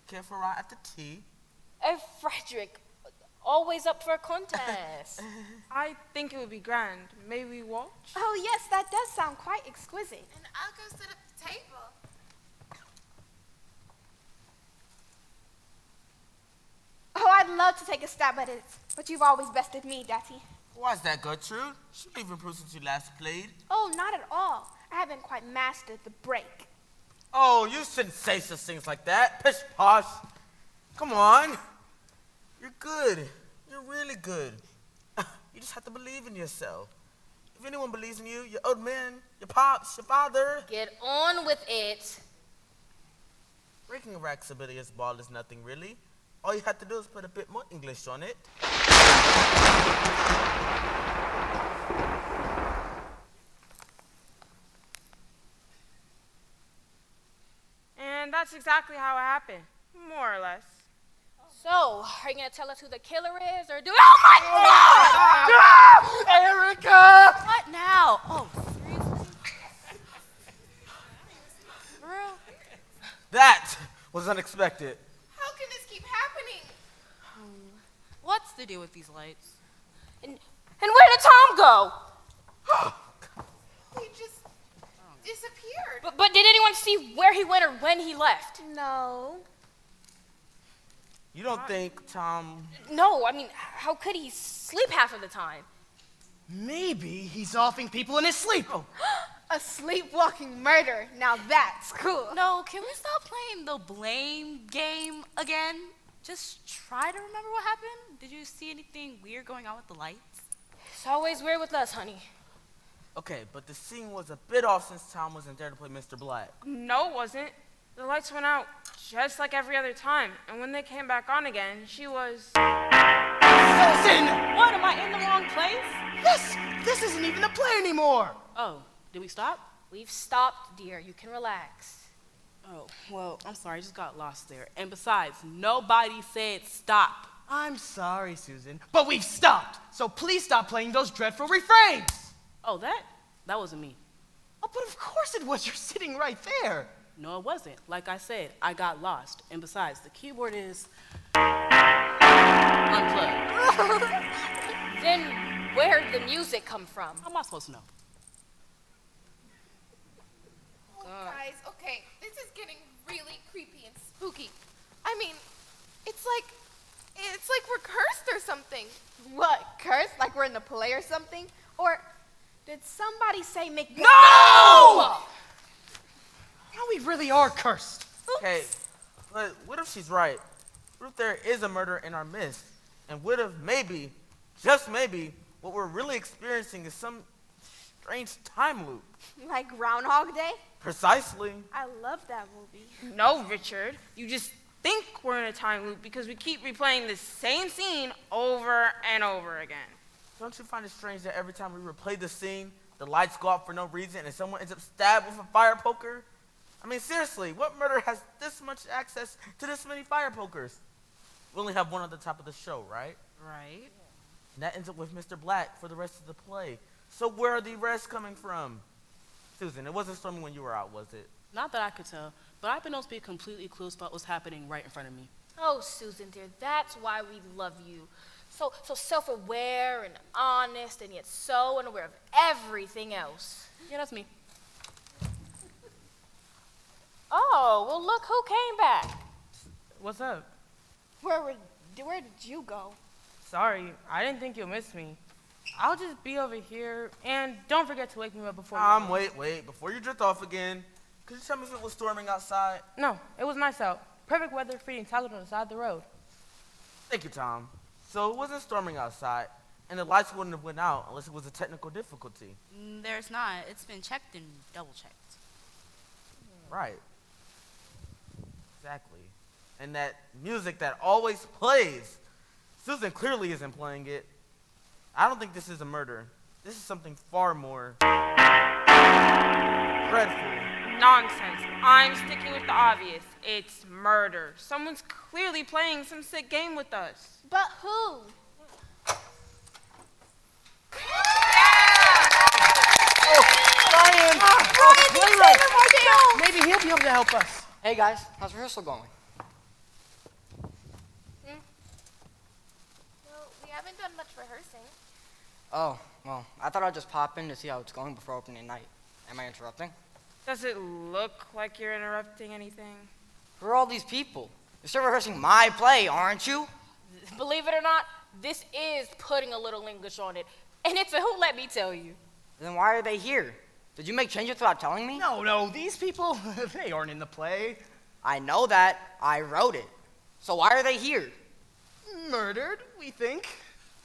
Care for a ride after tea? Oh, Frederick, always up for a contest. I think it would be grand. May we watch? Oh, yes, that does sound quite exquisite. And I'll go sit at the table. Oh, I'd love to take a stab at it, but you've always bested me, Daddy. Why's that, Gertrude? You've improved since you last played. Oh, not at all. I haven't quite mastered the break. Oh, you shouldn't say such things like that. Pish posh. Come on. You're good. You're really good. You just have to believe in yourself. If anyone believes in you, your old man, your pops, your father. Get on with it. Breaking a rack's a billiards ball is nothing really. All you have to do is put a bit more English on it. And that's exactly how it happened, more or less. So, are you going to tell us who the killer is, or do... Oh, my God! Erica! What now? Oh, seriously? For real? That was unexpected. How can this keep happening? What's the deal with these lights? And where did Tom go? He just disappeared. But did anyone see where he went or when he left? No. You don't think Tom... No, I mean, how could he sleep half of the time? Maybe he's offing people in his sleep. Oh. A sleepwalking murder. Now that's cool. No, can we stop playing the blame game again? just try to remember what happened. Did you see anything weird going on with the lights? It's always weird with us, honey. Okay, but the scene was a bit off since Tom wasn't there to play Mr. Black. No, it wasn't. The lights went out just like every other time, and when they came back on again, she was... Susan! What, am I in the wrong place? Yes! This isn't even a play anymore! Oh, did we stop? We've stopped, dear. You can relax. Oh, well, I'm sorry, I just got lost there. And besides, nobody said stop. I'm sorry, Susan, but we've stopped. So please stop playing those dreadful refrains. Oh, that wasn't me. Oh, but of course it was. You're sitting right there. No, it wasn't. Like I said, I got lost. And besides, the keyboard is unplugged. Then where did the music come from? How am I supposed to know? Guys, okay, this is getting really creepy and spooky. I mean, it's like we're cursed or something. What, cursed? Like we're in the play or something? Or did somebody say make... No! Now we really are cursed. Okay, but what if she's right? What if there is a murder in our midst? And what if maybe, just maybe, what we're really experiencing is some strange time loop? Like Groundhog Day? Precisely. I love that movie. No, Richard. You just think we're in a time loop because we keep replaying the same scene over and over again. Don't you find it strange that every time we replay the scene, the lights go out for no reason and someone ends up stabbed with a fire poker? I mean, seriously, what murder has this much access to this many fire pokers? We only have one on the top of the show, right? Right. And that ends up with Mr. Black for the rest of the play. So where are the rest coming from? Susan, it wasn't storming when you were out, was it? Not that I could tell, but I've been able to be completely clueless about what's happening right in front of me. Oh, Susan, dear, that's why we love you. So self-aware and honest, and yet so unaware of everything else. Yeah, that's me. Oh, well, look who came back. What's up? Where did you go? Sorry, I didn't think you'll miss me. I'll just be over here, and don't forget to wake me up before you go. Wait, before you drift off again, could you tell me if it was storming outside? No, it was nice out. Perfect weather for eating tacos on the side of the road. Thank you, Tom. So it wasn't storming outside, and the lights wouldn't have went out unless it was a technical difficulty. There's not. It's been checked and double-checked. Right. Exactly. And that music that always plays, Susan clearly isn't playing it. I don't think this is a murder. This is something far more dreadful. Nonsense. I'm sticking with the obvious. It's murder. Someone's clearly playing some sick game with us. But who? Ryan! Ryan, Maybe he'll be able to help us. Hey guys, how's rehearsal going? Well, we haven't done much rehearsing. Oh, well, I thought I'd just pop in to see how it's going before opening night. Am I interrupting? Does it look like you're interrupting anything? Who are all these people? You're still rehearsing my play, aren't you? Believe it or not, this is putting a little English on it. And it's a who, let me tell you. Then why are they here? Did you make changes without telling me? No, these people, they aren't in the play. I know that. I wrote it. So why are they here? Murdered, we think.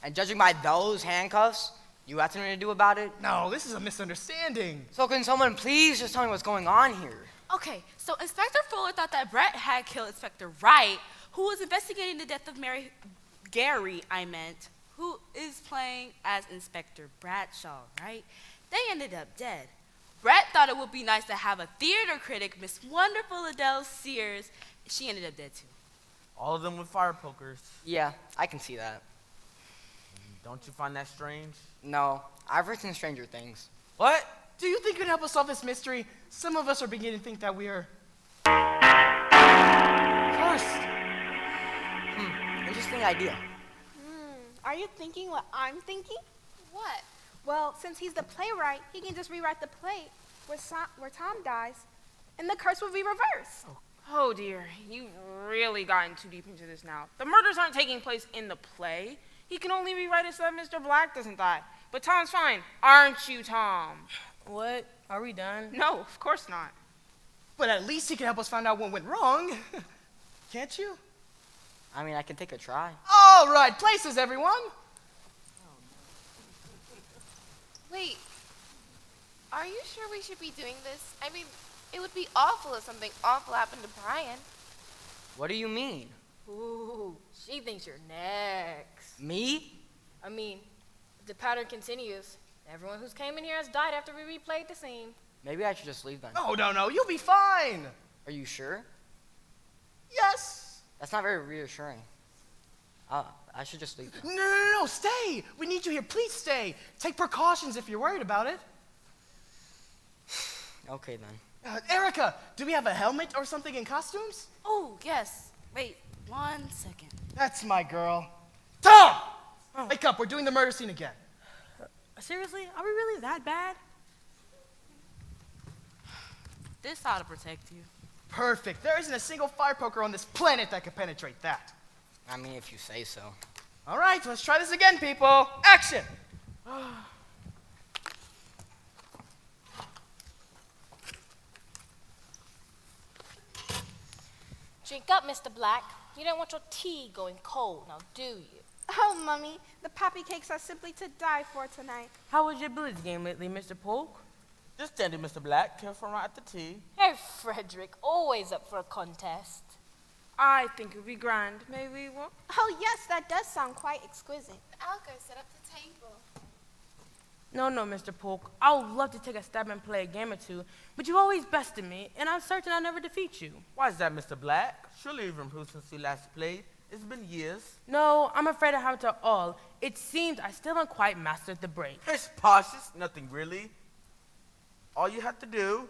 And judging by those handcuffs, you have something to do about it? No, this is a misunderstanding. So can someone please just tell me what's going on here? Okay, so Inspector Fuller thought that Brett had killed Inspector Wright, who was investigating the death of Gary, who is playing as Inspector Bradshaw, right? They ended up dead. Brett thought it would be nice to have a theater critic, Miss Wonderful Adele Sears. She ended up dead too. All of them with fire pokers. Yeah, I can see that. Don't you find that strange? No, I've written Stranger Things. What? Do you think you can help us solve this mystery? Some of us are beginning to think that we are cursed. Interesting idea. Are you thinking what I'm thinking? What? Well, since he's the playwright, he can just rewrite the play where Tom dies, and the curse will be reversed. Oh dear, you've really gotten too deep into this now. The murders aren't taking place in the play. He can only rewrite it so that Mr. Black doesn't die. But Tom's fine, aren't you, Tom? What? Are we done? No, of course not. But at least he can help us find out what went wrong. Can't you? I mean, I can take a try. All right, places, everyone. Wait, are you sure we should be doing this? I mean, it would be awful if something awful happened to Brian. What do you mean? Ooh, she thinks you're next. Me? I mean, if the pattern continues, everyone who's came in here has died after we replayed the scene. Maybe I should just leave then. No, you'll be fine. Are you sure? Yes. That's not very reassuring. I should just leave then. No, stay. We need you here. Please stay. Take precautions if you're worried about it. Okay then. Erica, do we have a helmet or something in costumes? Oh, yes. Wait 1 second. That's my girl. Tom! Wake up, we're doing the murder scene again. Seriously? Are we really that bad? This ought to protect you. Perfect. There isn't a single fire poker on this planet that can penetrate that. I mean, if you say so. All right, let's try this again, people. Action! Drink up, Mr. Black. You don't want your tea going cold, now do you? Oh, Mummy, the poppy cakes are simply to die for tonight. How was your Blitz game lately, Mr. Polk? Just standing, Mr. Black. Careful right at the tea. Hey, Frederick, always up for a contest. I think it would be grand. May we walk? Oh, yes, that does sound quite exquisite. I'll go set up the table. No, Mr. Polk. I would love to take a stab and play a game or two, but you always bested me, and I'm certain I'll never defeat you. Why is that, Mr. Black? Surely you've improved since we last played. It's been years. No, I'm afraid I haven't at all. It seems I still haven't quite mastered the break. It's cautious, nothing really. All you have to do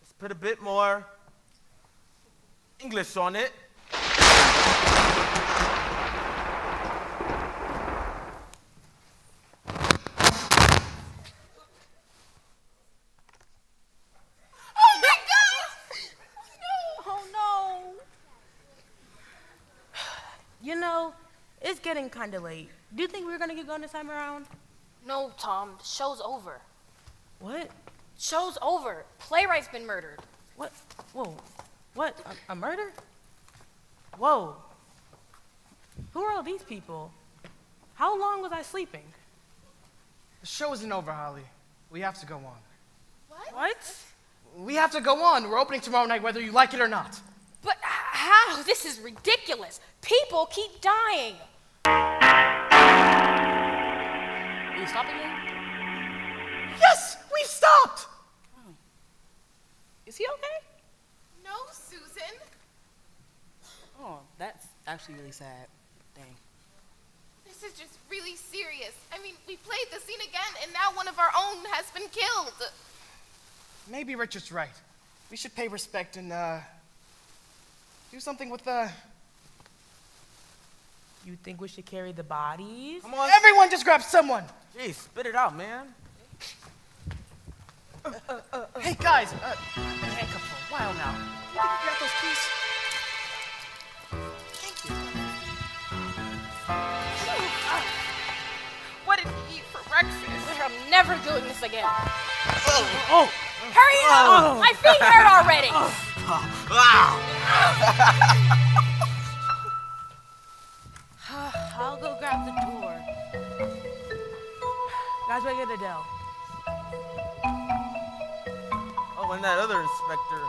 is put a bit more English on it. You know, it's getting kind of late. Do you think we're going to get going this time around? No, Tom, the show's over. What? Show's over. Playwright's been murdered. What? Whoa. What? A murder? Whoa. Who are all these people? How long was I sleeping? The show isn't over, Holly. We have to go on. What? We have to go on. We're opening tomorrow night whether you like it or not. But how? This is ridiculous. People keep dying. Are you stopping again? Yes, we've stopped. Is he okay? No, Susan. Oh, that's actually really sad. Dang. This is just really serious. I mean, we played the scene again, and now one of our own has been killed. Maybe Richard's right. We should pay respect and, do something with, You think we should carry the bodies? Come on. Everyone just grab someone. Jeez, spit it out, man. Hey, guys, I've been handcuffed for a while now. You think you got those keys? Thank you. What did he eat for breakfast? I'm never doing this again. Oh. Hurry up! My feet hurt already. I'll go grab the door. Guys, wait, get Adele. Oh, and that other inspector.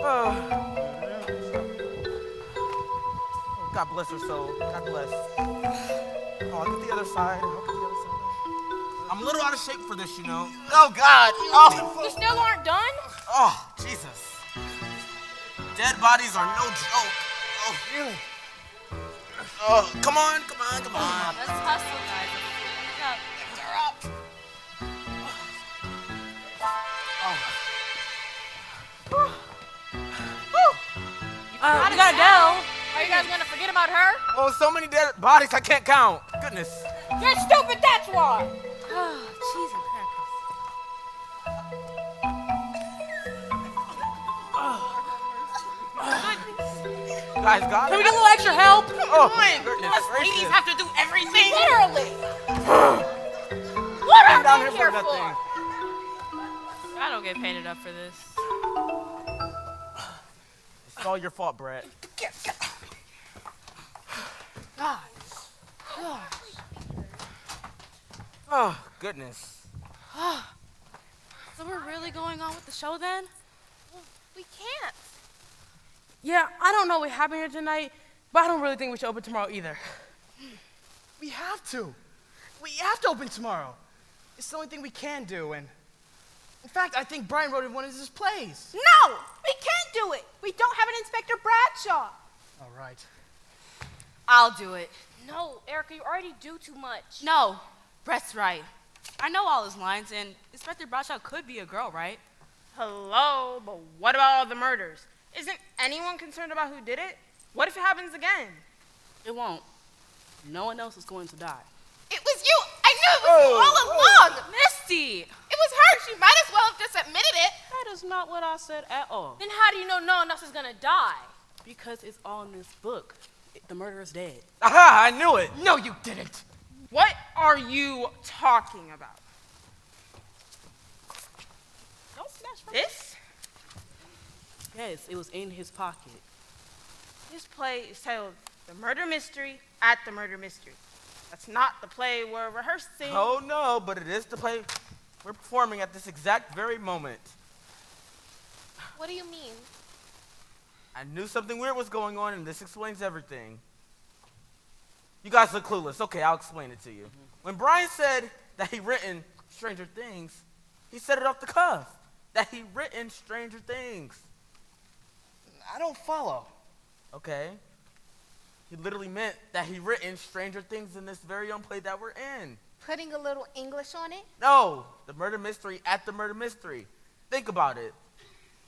Oh, God bless her soul. God bless. Oh, I'll get the other side. I'll get the other side. I'm a little out of shape for this, you know. Oh, God. Oh, You still aren't done? oh, Jesus. Dead bodies are no joke. Oh, Really? oh, come on. Let's hustle, guys. Lift her up. We got Adele. Are you guys gonna forget about her? Oh, so many dead bodies I can't count. Goodness. You're stupid, that's why. Oh, cheese and crackers. Guys, God. Can we get a little extra help? Oh, goodness Ladies gracious. have to do everything. Literally. What are Down we here here for for? nothing. I don't get paid enough for this. It's all your fault, Brett. Oh, goodness. So we're really going on with the show then? We can't. Yeah, I don't know what happened here tonight, but I don't really think we should open tomorrow either. We have to. We have to open tomorrow. It's the only thing we can do, and in fact, I think Brian wrote it in one of his plays. No, we can't do it. We don't have an Inspector Bradshaw. All right. I'll do it. No, Erica, you already do too much. No, Brett's right. I know all his lines, and Inspector Bradshaw could be a girl, right? Hello, but what about all the murders? Isn't anyone concerned about who did it? What if it happens again? It won't. No one else is going to die. It was you. I knew it was you all along. Misty! It was her. She might as well have just admitted it. That is not what I said at all. Then how do you know no one else is gonna die? Because it's all in this book. The murderer is dead. Aha, I knew it. No, you didn't. What are you talking about? Don't smash from This? Yes, it was in his pocket. This play is titled The Murder Mystery at the Murder Mystery. That's not the play we're rehearsing. Oh, no, but it is the play we're performing at this exact very moment. What do you mean? I knew something weird was going on, and this explains everything. You guys look clueless. Okay, I'll explain it to you. When Brian said that he written Stranger Things, he said it off the cuff. That he written Stranger Things. I don't follow. Okay. He literally meant that he written Stranger Things in this very own play that we're in. Putting a little English on it? No, the murder mystery at the murder mystery. Think about it.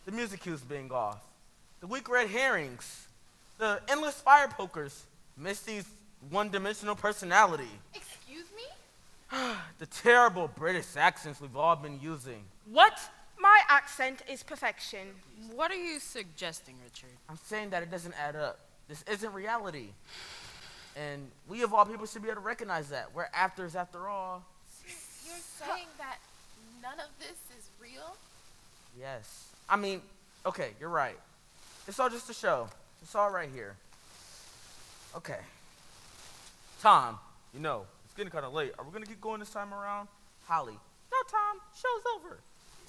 The music cues being off. The weak red herrings. The endless fire pokers. Misty's one-dimensional personality. Excuse me? The terrible British accents we've all been using. What? My accent is perfection. What are you suggesting, Richard? I'm saying that it doesn't add up. This isn't reality. And we of all people should be able to recognize that. We're actors after all. You're saying that none of this is real? Yes. I mean, okay, you're right. It's all just a show. It's all right here. Okay. Tom, you know, it's getting kind of late. Are we going to keep going this time around? Holly. No, Tom, show's over.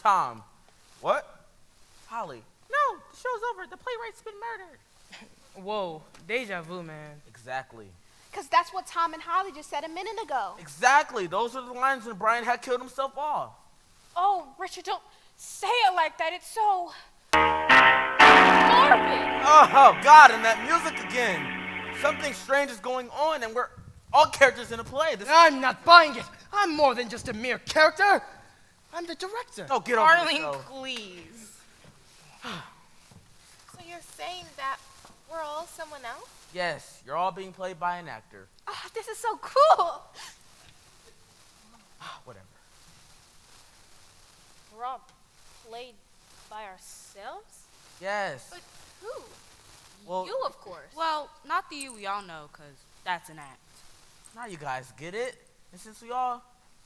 Tom. What? Holly. No, the show's over. The playwright's been murdered. Whoa, deja vu, man. Exactly. Because that's what Tom and Holly just said a minute ago. Exactly. Those are the lines when Brian had killed himself off. Oh, Richard, don't say it like that. It's so morbid. Oh, God, and that music again. Something strange is going on, and we're all characters in a play. I'm not buying it. I'm more than just a mere character. I'm the director. Oh, get over Darling, yourself. please. So you're saying that we're all someone else? Yes, you're all being played by an actor. Oh, this is so cool. Whatever. We're all played by ourselves? Yes. But who? Well, You, of course. Well, not the you we all know, because that's an act. now you guys get it. And since we all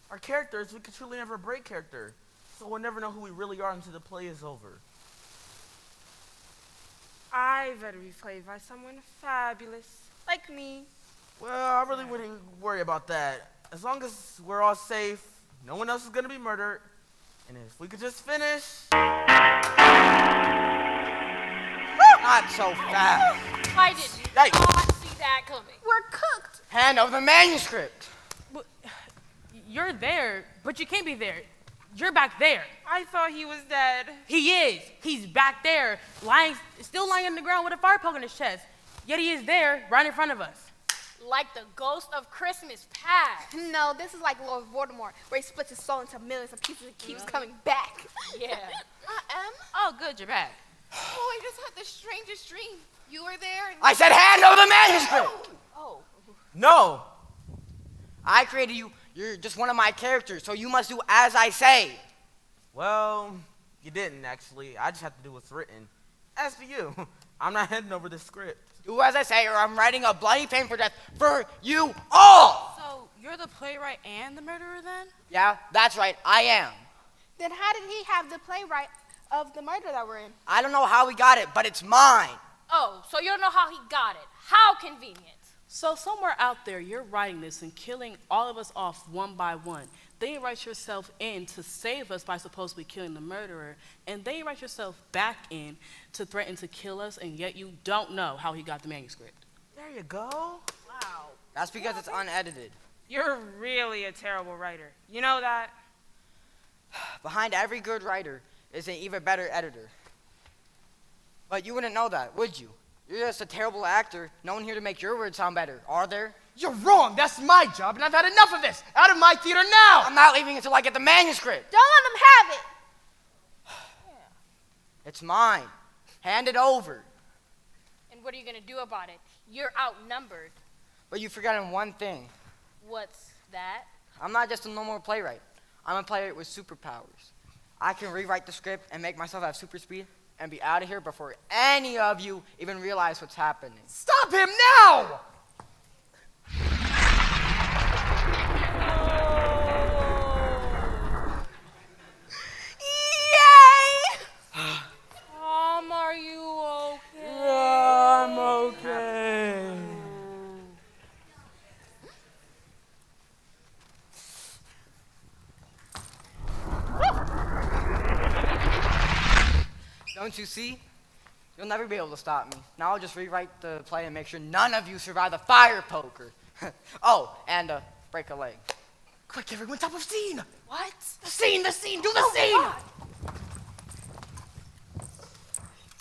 are characters, we can truly never break character. So we'll never know who we really are until the play is over. I better be played by someone fabulous, like me. Well, I really wouldn't worry about that. As long as we're all safe, no one else is going to be murdered. And if we could just finish. Not so fast. I did Yikes. not see that coming. We're cooked. Hand over the manuscript. You're there, but you can't be there. You're back there. I thought he was dead. He is. He's back there, still lying on the ground with a fire poke in his chest. Yet he is there, right in front of us. Like the ghost of Christmas past. No, this is like Lord Voldemort, where he splits his soul into millions of pieces and keeps coming back. Yeah. Em? Oh, good, you're back. Oh, I just had the strangest dream. You were there and... I said hand over the manuscript. Oh. No. I created you. You're just one of my characters, so you must do as I say. Well, you didn't actually. I just have to do what's written. As for you, I'm not handing over the script. Do as I say, or I'm writing a bloody painful death for you all. So you're the playwright and the murderer then? Yeah, that's right, I am. Then how did he have the playwright of the murder that we're in? I don't know how we got it, but it's mine. Oh, so you don't know how he got it. How convenient. So somewhere out there, you're writing this and killing all of us off one by one. Then you write yourself in to save us by supposedly killing the murderer, and then you write yourself back in to threaten to kill us, and yet you don't know how he got the manuscript. There you go. Wow. That's because it's unedited. You're really a terrible writer. You know that? Behind every good writer is an even better editor. But you wouldn't know that, would you? You're just a terrible actor. No one here to make your words sound better, are there? You're wrong. That's my job, and I've had enough of this. Out of my theater now. I'm not leaving until I get the manuscript. Don't let them have it. It's mine. Hand it over. And what are you going to do about it? You're outnumbered. But you've forgotten one thing. What's that? I'm not just a normal playwright. I'm a playwright with superpowers. I can rewrite the script and make myself have super speed and be out of here before any of you even realize what's happening. Stop him now! Tom, are you okay? Yeah, I'm okay. Don't you see? You'll never be able to stop me. Now I'll just rewrite the play and make sure none of you survive the fire poker. Oh, and break a leg. Quick, everyone, top of scene! What? The scene! Do the scene!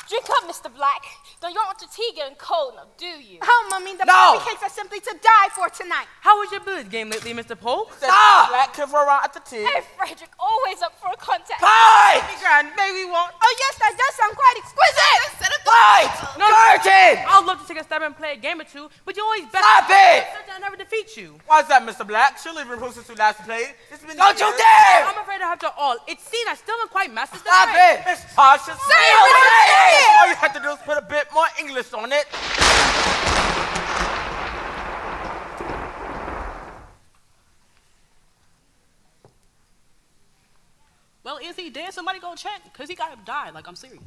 Drink up, Mr. Black. Don't you want your tea getting cold now, do you? Oh, Mummy, the No! baby cakes are simply to die for tonight. How was your blues game lately, Mr. Polk? Stop! Black kid for around at the tea. Hey, Frederick, always up for a contest. Fight! Grand, maybe we won't. Oh, yes, that does sound quite exquisite. Fight! Curtain! I'd love to take a stab and play a game or two, but you always bet Stop it! I never defeat you. Why is that, Mr. Black? She'll even improve since we last played. It's been Don't you years. dare! I'm afraid I have to all. It's seen I still haven't quite mastered the Stop trick. it! Miss Tasha, say it! All you have to do is put a bit more English on it. Well, is he dead? Somebody go check, because he got to die. Like, I'm serious.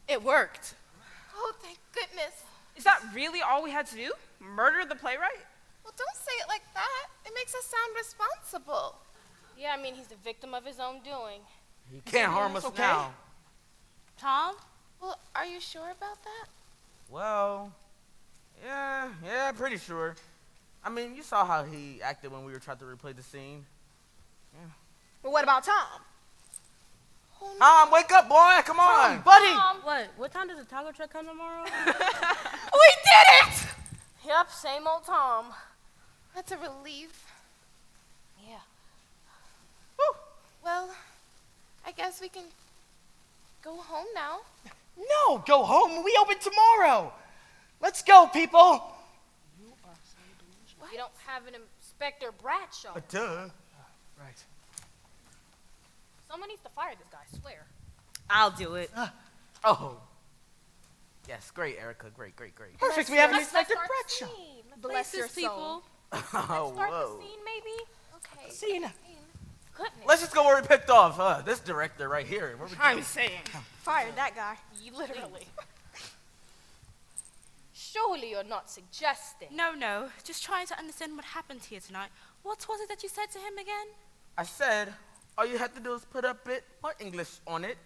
It worked. Oh, thank goodness. Is that really all we had to do? Murder the playwright? Well, don't say it like that. It makes us sound responsible. Yeah, I mean, he's the victim of his own doing. He can't harm us now. Tom? Well, are you sure about that? Well, yeah, pretty sure. I mean, you saw how he acted when we were trying to replay the scene. But what about Tom? Tom, wake up, boy. Come on. Buddy! What time does the taco truck come tomorrow? We did it! Yep, same old Tom. That's a relief. Yeah. Well, I guess we can go home now. No, go home. We open tomorrow. Let's go, people. We don't have an Inspector Bradshaw. Duh. Right. Someone needs to fire this guy, I swear. I'll do it. Oh. Yes, great, Erica. Great. Perfect. We have an Let's Inspector start the Bradshaw. scene. Let's Bless your Racist soul. people. Oh, start whoa. the scene, maybe? Okay. Scene. Goodness. Let's just go where we picked off. This director right here. Where we I'm saying. Fired that guy. Literally. Surely you're not suggesting. No. Just trying to understand what happened here tonight. What was it that you said to him again? I said, all you have to do is put a bit more English on it.